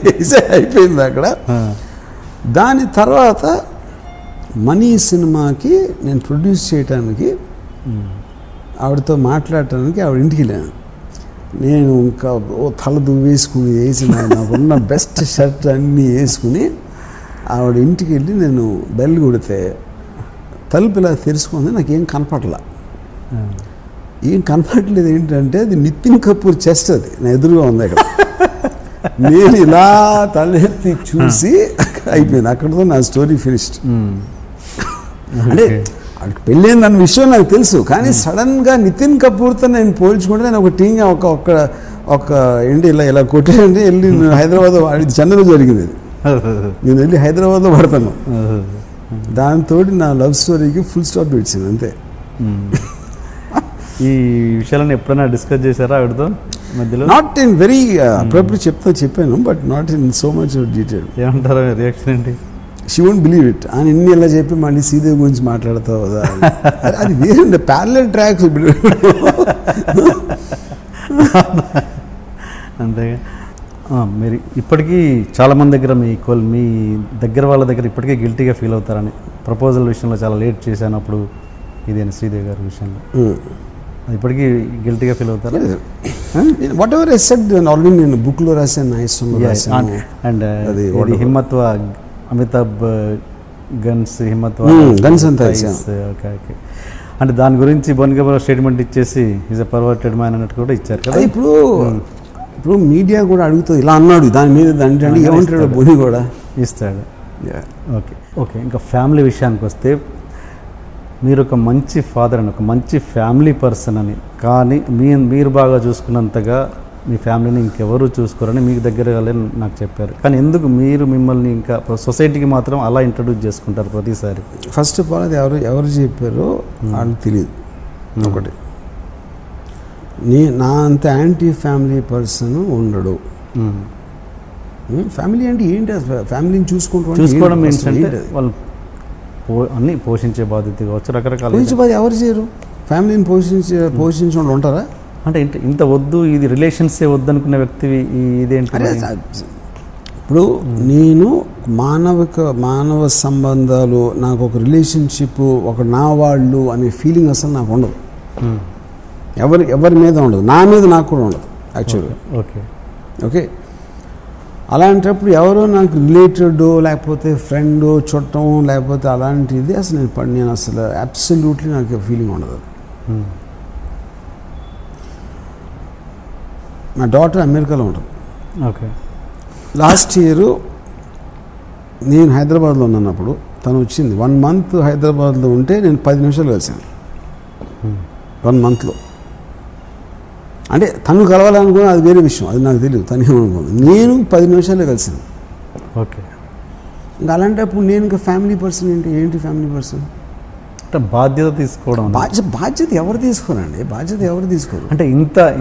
వేసే అయిపోయింది అక్కడ. దాని తర్వాత మనీ సినిమాకి నేను ప్రొడ్యూస్ చేయడానికి ఆవిడతో మాట్లాడటానికి ఆవిడ ఇంటికి వెళ్ళాను. నేను ఇంకా తల దువ్వేసుకుని వేసి నాకున్న బెస్ట్ షర్ట్ అన్నీ వేసుకుని ఆవిడ ఇంటికి వెళ్ళి నేను బెల్ కొడితే తలుపు ఇలా తెరుచుకుంది. నాకేం కనపడలా. ఏం కనపడలేదు ఏంటంటే అది నితిన్ కపూర్ చెస్ట్, అది నా ఎదురుగా ఉంది అక్కడ. నేను ఇలా తలెత్తి చూసి అయిపోయింది. అక్కడతో నా స్టోరీ ఫినిష్డ్. అంటే వాళ్ళకి పెళ్ళైంది అన్న విషయం నాకు తెలుసు, కానీ సడన్గా నితిన్ కపూర్తో నేను పోల్చుకుంటే నేను ఒక టీంగ్ ఒక ఏంటి ఇలా కొట్టేయండి వెళ్ళి హైదరాబాద్ చెన్నైలో జరిగింది. నేను వెళ్ళి హైదరాబాద్లో పడతాను. దాంతో నా లవ్ స్టోరీకి ఫుల్ స్టాప్ ఇచ్చింది అంతే. ఈ విషయాలను ఎప్పుడైనా డిస్కస్ చేశారా ఆవిడతో మధ్యలో? నాట్ ఇన్ వెరీ అప్పుడప్పుడు చెప్పాను, but not in so much detail. ఏమంటారా రియాక్షన్ ఏంటి? She won't believe it. అని ఇన్ని ఇలా చెప్పి మళ్ళీ శ్రీదేవి గురించి మాట్లాడతావు కదా, అది వేరే ప్యారలల్ ట్రాక్స్. అంతేగా. మీరు ఇప్పటికీ చాలామంది దగ్గర మీ దగ్గర వాళ్ళ దగ్గర ఇప్పటికీ గిల్టీగా ఫీల్ అవుతారని, ప్రపోజల్ విషయంలో చాలా లేట్ చేశాను అప్పుడు ఇదేనా శ్రీదేవి గారి విషయంలో ఇప్పటికీ గిల్టీగా ఫీల్ అవుతారా? What ever I said already నేను బుక్లో రాశాను, నా ఇష్టంలో రాశాను. అండ్ అది హిమ్మత్వ అమితాబ్ గన్స్ అంతా ఓకే ఓకే. అంటే దాని గురించి బోనిగబర్ స్టేట్మెంట్ ఇచ్చేసి ఈజ్ అ పర్వర్టెడ్ మ్యాన్ అన్నట్టు కూడా ఇచ్చారు కదా. ఇప్పుడు మీడియా కూడా అడుగుతుంది ఇలా అన్నాడు దాని మీద అంటే ఏమంటాడు బోని కూడా ఇస్తాడు. Okay okay. ఇంకా ఫ్యామిలీ విషయానికి వస్తే మీరు ఒక మంచి ఫాదర్ అని, ఒక మంచి ఫ్యామిలీ పర్సన్ అని, కానీ మీరు బాగా చూసుకున్నంతగా మీ ఫ్యామిలీని ఇంకెవరు చూసుకోరని మీకు దగ్గర నాకు చెప్పారు. కానీ ఎందుకు మీరు మిమ్మల్ని ఇంకా సొసైటీకి మాత్రం అలా ఇంట్రడ్యూస్ చేసుకుంటారు ప్రతిసారి? ఫస్ట్ ఆఫ్ ఆల్ అది ఎవరు చెప్పారో వాళ్ళకి తెలియదు. ఒకటి, నా అంత యాంటీ ఫ్యామిలీ పర్సన్ ఉండడు. ఫ్యామిలీ అంటే ఏంటి? ఫ్యామిలీని చూసుకోవడం ఏంటంటే వాళ్ళు అన్నీ పోషించే బాధ్యత కావచ్చు, రకరకాల ఎవరు చేయరు. ఫ్యామిలీని పోషించడం ఉంటారా? అంటే ఇంత వద్దు, ఇది రిలేషన్సే వద్దు అనుకున్న వ్యక్తి ఇదేంటి? ఇప్పుడు నేను మానవ సంబంధాలు, నాకు ఒక రిలేషన్షిప్, ఒక నా వాళ్ళు అనే ఫీలింగ్ అసలు నాకు ఉండదు. ఎవరి మీద ఉండదు, నా మీద నాకు కూడా ఉండదు యాక్చువల్గా. Okay okay. అలాంటప్పుడు ఎవరో నాకు రిలేటెడ్ లేకపోతే ఫ్రెండ్ చుట్టం లేకపోతే అలాంటిది అసలు నేను అసలు అబ్సల్యూట్లీ నాకు ఫీలింగ్ ఉండదు. నా డాటర్ అమెరికాలో ఉంటుంది. ఓకే. లాస్ట్ ఇయర్ నేను హైదరాబాద్లో ఉన్నప్పుడు తను వచ్చింది. 1 month హైదరాబాద్లో ఉంటే నేను 10 నిమిషాలు కలిసాను 1 monthలో. అంటే తను కలవాలనుకున్నా అది వేరే విషయం, అది నాకు తెలియదు. తను ఏమనుకోదు, నేను 10 నిమిషాలే కలిసాను. ఓకే. ఇంకా అలాంటప్పుడు నేను ఇంకా ఫ్యామిలీ పర్సన్ ఏంటి ఫ్యామిలీ పర్సన్ అంటే బాధ్యత తీసుకోవడం. బాధ్యత ఎవరు తీసుకోరండి, బాధ్యత ఎవరు తీసుకోరు. అంటే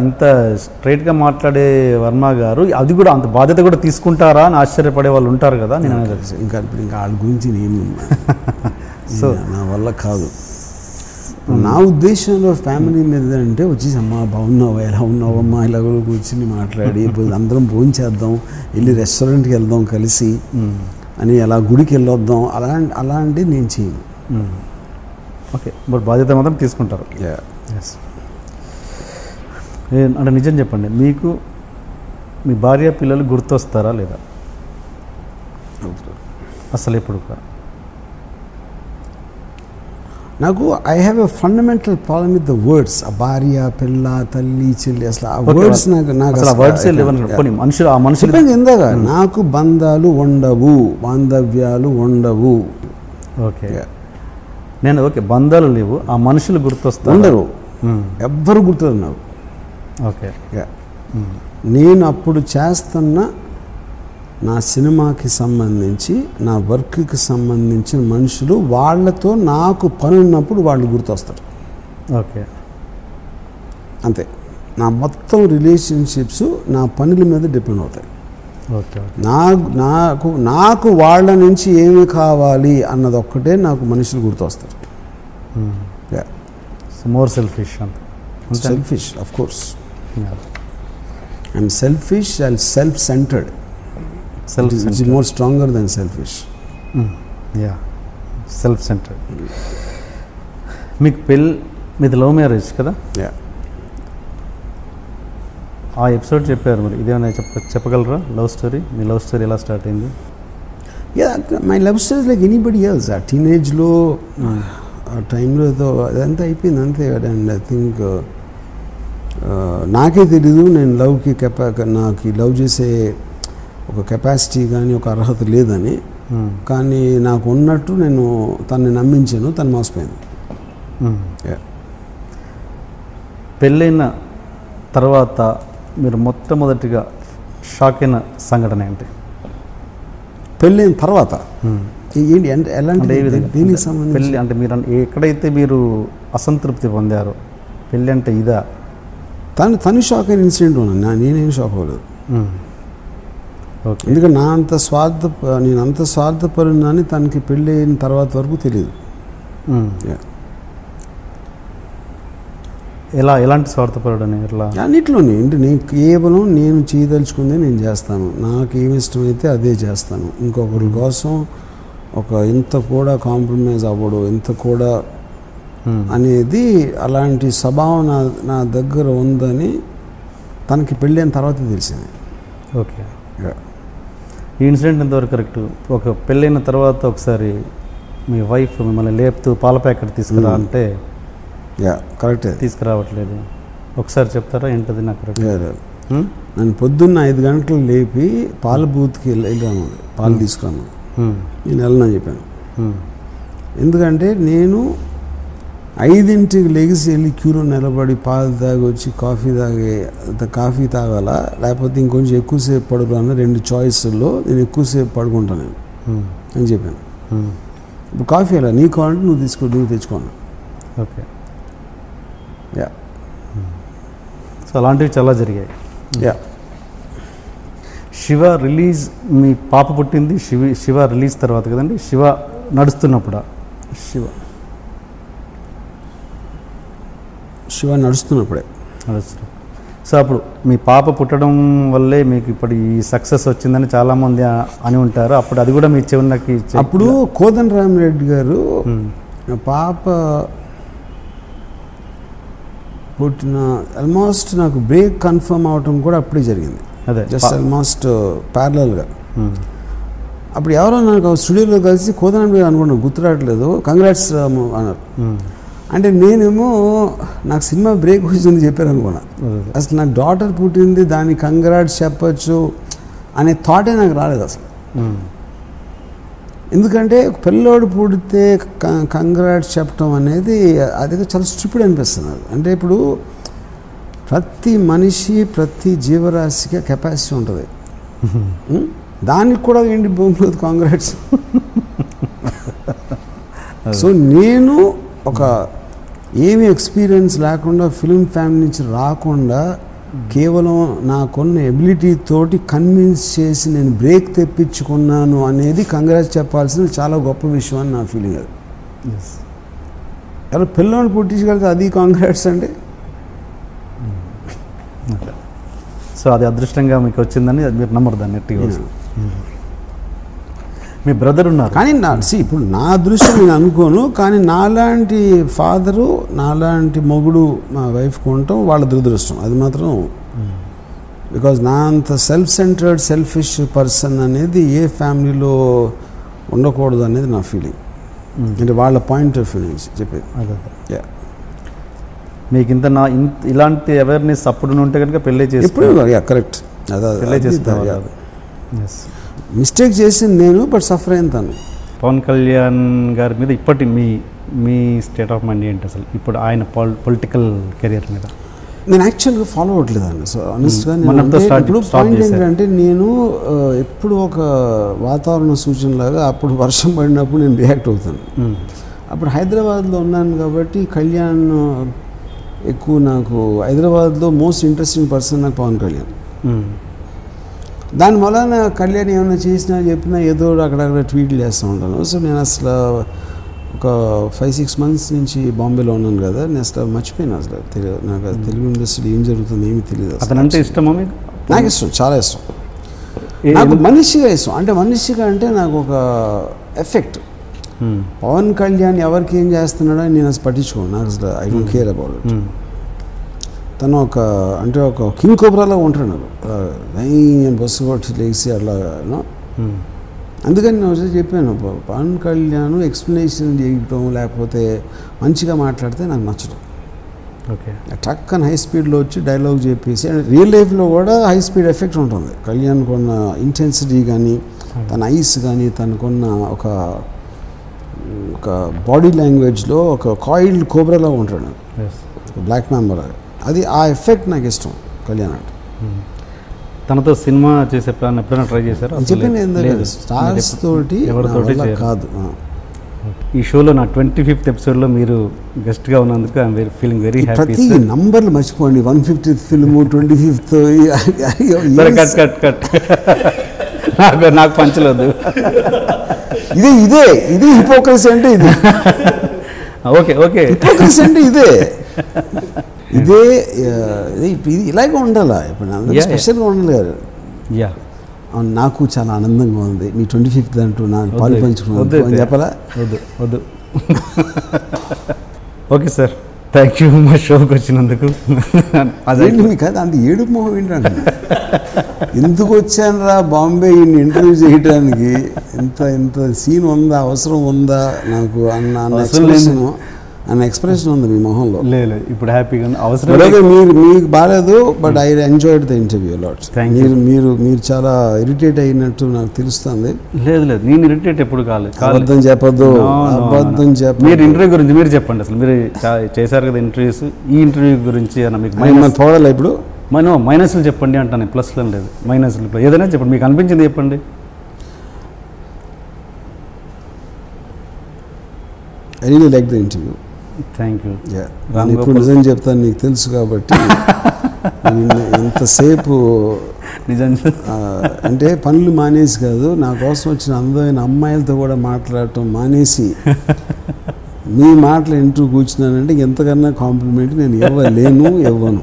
ఇంత స్ట్రైట్గా మాట్లాడే వర్మ గారు అది కూడా అంత బాధ్యత కూడా తీసుకుంటారా అని ఆశ్చర్యపడే వాళ్ళు ఉంటారు కదా. నేను ఇంకా వాళ్ళ గురించి నేను సో నా వల్ల కాదు. నా ఉద్దేశంలో ఫ్యామిలీ మీద అంటే వచ్చేసి అమ్మా బాగున్నావా, ఎలా ఉన్నావు అమ్మా, ఇలా కూర్చుని మాట్లాడి అందరం భోజనం చేద్దాం, వెళ్ళి రెస్టారెంట్కి వెళ్దాం కలిసి అని, అలా గుడికి వెళ్ళొద్దాం, అలాంటివి నేను చేయను. ఓకే. బట్ బాధ్యత మాత్రం తీసుకుంటారు. అంటే నిజం చెప్పండి, మీకు మీ భార్య పిల్లలు గుర్తొస్తారా లేదా అసలు ఎప్పుడు? నాకు I have a fundamental problem with the words. ఆ భార్య, పిల్ల, తల్లి, చెల్లి, అసలు ఆ వర్డ్స్ మనుషులు ఇందాక నాకు బంధాలు ఉండవు, బాంధవ్యాలు ఉండవు. ఓకే. నేను ఓకే బంధాలు లేవు, ఆ మనుషులు గుర్తొస్తారు. ఉండరు, ఎవ్వరు గుర్తున్నారు నాకు. ఓకే. నేను అప్పుడు చేస్తున్న నా సినిమాకి సంబంధించి, నా వర్క్కి సంబంధించిన మనుషులు, వాళ్ళతో నాకు పని ఉన్నప్పుడు వాళ్ళు గుర్తొస్తారు. ఓకే. అంతే. నా మొత్తం రిలేషన్షిప్స్ నా పనుల మీద డిపెండ్ అవుతాయి. ఓకే. నాకు వాళ్ళ నుంచి ఏమి కావాలి అన్నది ఒక్కటే నాకు మనుషులు గుర్తొస్తారు. మోర్ సెల్ఫిష్ అంత. Selfish of course. I'm selfish and self centred. It's more stronger then selfish. Yeah, self centred. మీకు మీది లవ్ మ్యారేజ్ కదా? యా. ఆ ఎపిసోడ్ చెప్పారు, మరి ఇదేమైనా చెప్పగలరా? లవ్ స్టోరీ, మీ లవ్ స్టోరీ ఎలా స్టార్ట్ అయింది? Yeah, my love story like anybody else. ఆ టీనేజ్లో ఆ టైంలో అదంతా అయిపోయింది అంతే. అండ్ ఐ థింక్ నాకే తెలీదు నేను నాకు లవ్ చేసే ఒక కెపాసిటీ కానీ ఒక అర్హత లేదని. కానీ నాకు ఉన్నట్టు నేను తనని నమ్మించాను, తను మోసపోయింది. పెళ్ళైన తర్వాత మీరు మొట్టమొదటిగా షాక్ అయిన సంఘటన ఏంటి? పెళ్ళైన తర్వాత ఏంటి అంటే ఎలాంటి దీనికి సంబంధించి? పెళ్ళి అంటే మీరు ఎక్కడైతే మీరు అసంతృప్తి పొందారో, పెళ్ళి అంటే ఇదా? తను షాక్ అయిన ఇన్సిడెంట్ ఉన్నాను, నేనేం షాక్ అవ్వలేదు. ఓకే. ఎందుకంటే నేను అంత స్వార్థపరున్నాని తనకి పెళ్ళి అయిన తర్వాత వరకు తెలియదు. ఎలాంటి స్వార్థపరుడు అని? ఎట్లా? అన్నిట్లోనే అంటే కేవలం నేను చేయదలుచుకుందే నేను చేస్తాను, నాకు ఏమి ఇష్టమైతే అదే చేస్తాను. ఇంకొకరి కోసం ఇంత కూడా కాంప్రమైజ్ అవ్వడు, ఇంత కూడా అనేది అలాంటి స్వభావం నా దగ్గర ఉందని తనకి పెళ్ళైన తర్వాత తెలిసింది. ఓకే. ఈ ఇన్సిడెంట్ ఎంతవరకు కరెక్ట్? ఒక పెళ్ళైన తర్వాత ఒకసారి మీ వైఫ్ మిమ్మల్ని లేపుతూ పాల ప్యాకెట్ తీసుకురా అంటే కరెక్టే, తీసుకురావట్లేదు. ఒకసారి చెప్తారా ఏంటది? నాకు కరెక్ట్. నన్ను పొద్దున్న 5 గంటలు లేపి పాల బూత్కి వెళ్ళాను, పాలు తీసుకురాను. నేను వెళ్ళనని చెప్పాను. ఎందుకంటే నేను 5ంటికి లెగిసి వెళ్ళి క్యూలో నిలబడి పాలు తాగి వచ్చి కాఫీ తాగాలా, లేకపోతే ఇంకొంచెం ఎక్కువసేపు పడుకోవాలన్నా 2 చాయిస్లో నేను ఎక్కువసేపు పడుకుంటాను అని చెప్పాను. ఇప్పుడు కాఫీ అలా నీకు కావాలంటే నువ్వు తెచ్చుకోను. ఓకే. యా. సో అలాంటివి చాలా జరిగాయి. యా. శివ రిలీజ్, మీ పాప పుట్టింది శివ రిలీజ్ తర్వాత కదండి? శివ నడుస్తున్నప్పుడా? శివ నడుస్తున్నప్పుడే. సో అప్పుడు మీ పాప పుట్టడం వల్లే మీకు ఇప్పుడు ఈ సక్సెస్ వచ్చిందని చాలామంది అని ఉంటారు. అప్పుడు అది కూడా మీ చెవులకి అప్పుడు కోదండరామిరెడ్డి గారు పాప పుట్టిన ఆల్మోస్ట్ నాకు బ్రేక్ కన్ఫర్మ్ అవటం కూడా అప్పుడే జరిగింది. అదే జస్ట్ ఆల్మోస్ట్ ప్యారలల్గా. అప్పుడు ఎవరో నాకు స్టూడియోలో కలిసి కోదండ అనుకున్నాను, గుర్తురావట్లేదు, కంగ్రాట్స్ అన్నారు. అంటే నేనేమో నాకు సినిమా బ్రేక్ వచ్చింది చెప్పారు అనుకున్నా. అసలు నాకు డాటర్ పుట్టింది, దానికి కంగ్రాట్స్ చెప్పచ్చు అనే థాటే నాకు రాలేదు అసలు. ఎందుకంటే పిల్లోడు పుడితే కంగ్రాట్స్ చెప్పడం అనేది అది చాలా స్టూపిడ్ అనిపిస్తుంది. అంటే ఇప్పుడు ప్రతి మనిషి, ప్రతి జీవరాశికి కెపాసిటీ ఉంటుంది. దానికి కూడా ఏంటి భూమిలో కాంగ్రాట్స్. సో నేను ఏమీ ఎక్స్పీరియన్స్ లేకుండా, ఫిల్మ్ ఫ్యామిలీ నుంచి రాకుండా, కేవలం నాకున్న ఎబిలిటీ తోటి కన్విన్స్ చేసి నేను బ్రేక్ తెప్పించుకున్నాను అనేది కంగ్రాట్స్ చెప్పాల్సిన చాలా గొప్ప విషయం అని నా ఫీలింగ్. అది ఎవరు పిల్లల్ని పుట్టించగలిగితే అది కాంగ్రాట్స్ అంటే. సో అది అదృష్టంగా మీకు వచ్చిందని మీరు నమ్మరు దాన్ని ఎట్టిగా. మీ బ్రదర్ ఉన్నారు కానీ ఇప్పుడు నా అదృష్టం నేను అనుకోను, కానీ నాలాంటి ఫాదరు, నాలాంటి మొగుడు మా వైఫ్కి ఉండటం వాళ్ళ దురదృష్టం. అది మాత్రం బికాజ్ నా అంత సెల్ఫ్ సెల్ఫిష్ పర్సన్ అనేది ఏ ఫ్యామిలీలో ఉండకూడదు అనేది నా ఫీలింగ్. అంటే వాళ్ళ పాయింట్ ఆఫ్ వ్యూ నుంచి చెప్పేది. అదే మీకు ఇలాంటి అవేర్నెస్ అప్పుడు ఉంటే కనుక పెళ్ళి చేసి ఎప్పుడు కరెక్ట్ పెళ్ళి చేస్తారు. మిస్టేక్ చేసింది నేను, బట్ సఫర్ అయిన తను. పవన్ కళ్యాణ్ గారి మీద ఇప్పటి మీ మీ స్టేట్ ఆఫ్ మైండ్ ఏంటి అసలు ఇప్పుడు ఆయన పొలిటికల్ కెరియర్ మీద? నేను యాక్చువల్గా ఫాలో అవ్వట్లేదండి. సో ఆనెస్ట్గా ఇప్పుడు పాయింట్ ఏంటంటే నేను ఎప్పుడు ఒక వాతావరణ సూచనలాగా అప్పుడు వర్షం పడినప్పుడు నేను రియాక్ట్ అవుతాను. అప్పుడు హైదరాబాద్లో ఉన్నాను కాబట్టి కళ్యాణ్ ఎక్కువ నాకు హైదరాబాద్లో మోస్ట్ ఇంట్రెస్టింగ్ పర్సన్ నాకు పవన్ కళ్యాణ్. దాని వలన కళ్యాణ్ ఏమైనా చేసినా చెప్పినా ఏదో అక్కడక్కడ ట్వీట్లు చేస్తూ ఉంటాను. సో నేను అసలు ఒక 5-6 months నుంచి బాంబేలో ఉన్నాను కదా, నేను అసలు మర్చిపోయాను అసలు నాకు తెలుగు ఇండస్ట్రీలో ఏం జరుగుతుంది ఏమీ తెలియదు. అతనంటే ఇష్టమా మీకు? నాకు ఇష్టం, చాలా ఇష్టం. నాకు మనిషిగా ఇష్టం, అంటే మనిషిగా అంటే నాకు ఒక ఎఫెక్ట్. పవన్ కళ్యాణ్ ఎవరికి ఏం చేస్తున్నాడో నేను అసలు పట్టించుకోను, నాకు అసలు I don't care about it. తను ఒక అంటే ఒక కింగ్ కోబ్రాలో ఉంటాడు, నేను బస్సు కొట్టి లేచి అట్లా. అందుకని నేను ఒకసారి చెప్పాను, పవన్ కళ్యాణ్ ఎక్స్ప్లెనేషన్ చేయటం లేకపోతే మంచిగా మాట్లాడితే నాకు నచ్చడం. ఓకే, ట్రక్ అని హై స్పీడ్లో వచ్చి డైలాగ్ చెప్పేసి, రియల్ లైఫ్లో కూడా హై స్పీడ్ ఎఫెక్ట్ ఉంటుంది. కళ్యాణ్ కొన్న ఇంటెన్సిటీ కానీ తన ఐస్ కానీ తనకున్న ఒక బాడీ లాంగ్వేజ్లో ఒక కాయిల్డ్ కోబ్రాలా ఉంటాడు, బ్లాక్ మెంబర్. అది ఆ ఎఫెక్ట్ నాకు ఇష్టం కళ్యాణ్ అంటే. తనతో సినిమా చేసే ప్లాన్ ఎప్పుడైనా ట్రై చేశారు? చెప్పాను, స్టార్స్ తోటి ఎవరితోటి కాదు. ఈ షోలో నా 25th ఎపిసోడ్లో మీరు గెస్ట్గా ఉన్నందుకు ఐఎమ్ ఫీలింగ్ వెరీ హ్యాపీ. ప్రతి నంబర్లు మర్చిపోండి, 150th ఫిల్మ్, 25th. కట్ నాకు పంచలేదు. ఇది హిపోక్రసీ అంటే ఇది. ఓకే హిపోక్రసీ అంటే ఇదే ఇది ఇలాగే ఉండాలా. ఇప్పుడు అందరూ స్పెషల్గా ఉండాలి కదా. నాకు చాలా ఆనందంగా ఉంది మీ 25th అంటూ నా పాలు పంచుకున్నాను చెప్పాలా? వద్దు. ఓకే సార్, థ్యాంక్ యూ మా షోకి వచ్చినందుకు. అదేంటి మీకు అది అంత ఏడుపు మొహం ఏంటంటే, ఎందుకు వచ్చాను రా బాంబే ఈయన ఇంటర్వ్యూ చేయడానికి, ఇంత సీన్ ఉందా, అవసరం ఉందా నాకు అన్న ఎక్స్ప్రెషన్ ఉంది మీ మొహంలో. లేదు, ఇప్పుడు హ్యాపీగా అవసరం. మీకు బాగాలేదు, but I enjoyed the interview lot. మీరు చాలా ఇరిటేట్ అయినట్టు నాకు తెలుస్తుంది. లేదు నేను ఇరిటేట్ ఎప్పుడు కాలేదు. అబద్ధం చెప్పద్దు. మీరు ఇంటర్వ్యూ గురించి మీరు చెప్పండి. అసలు మీరు చేశారు కదా ఇంటర్వ్యూస్, ఈ ఇంటర్వ్యూ గురించి మీకు పోవాలా ఇప్పుడు? మైనస్లు చెప్పండి అంటాను, ప్లస్లు లేదు, మైనస్లు ఏదైనా చెప్పండి, మీకు అనిపించింది చెప్పండి. I really like the interview. Thank you. నేను ఇప్పుడు నిజం చెప్తాను, నీకు తెలుసు కాబట్టి. ఎంతసేపు అంటే పనులు మానేసి కాదు, నా కోసం వచ్చిన అందమైన అమ్మాయిలతో కూడా మాట్లాడటం మానేసి మీ మాటలు ఇంటూ కూర్చున్నానంటే ఎంతకన్నా కాంప్లిమెంట్ నేను ఇవ్వను.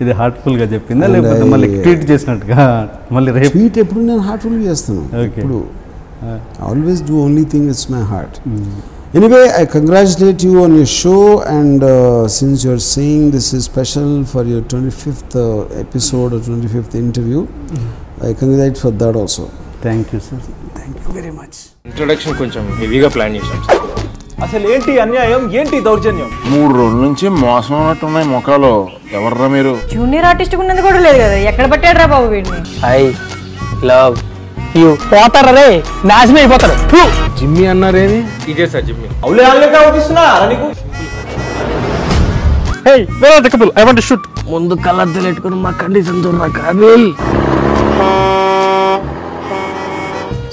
ఇది హార్ట్ఫుల్గా చెప్పిందా లేకపోతే మళ్ళీ ట్వీట్ చేసినట్టుగా? మళ్ళీ ట్వీట్ ఎప్పుడు నేను హార్ట్ఫుల్గా చేస్తాను. ఇప్పుడు always do only thing it's my heart. Anyway, I congratulate you on your show, and since you're saying this is special for your 25th episode or 25th interview, I congratulate for that also. Thank you, sir. Thank you very much. Introduction కొంచెం హెవీగా plan చేశాం sir. అసలు ఏంటి అన్యాయం, ఏంటి దౌర్జన్యం? 3 రోజుల నుంచి మోసం ఉన్నట్టున్నాయి మొఖాలు. ఎవర్రా మీరు? జూనియర్ ఆర్టిస్ట్ ఉన్నది కూడా లేదు కదా, ఎక్కడ పట్టాడురా బాబు వీడిని? I love you. పోతారా రే, నాశనం అయిపోతారు. జిమ్మి అన్నారేమి? ఇదే సార్ జిమ్మి. అవులే ఆన్లైన్ అవుపిస్తున్నా నీకు. Hey where are the couple, I want to shoot. ముందు కలర్ తెలెట్టుకుని మా కండిషన్ చూడరా Kaabil.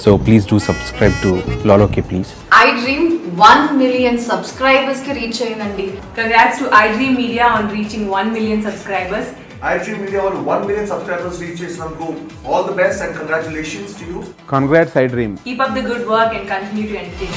So please do subscribe to Lolo K please. iDream 1 million subscribers ki reach ayindandi. Congrats to iDream Media on reaching 1 million subscribers. iDream Media on 1 million subscribers reach Islamgo. All the best and congratulations to you. Congrats iDream. Keep up the good work and continue to entertain.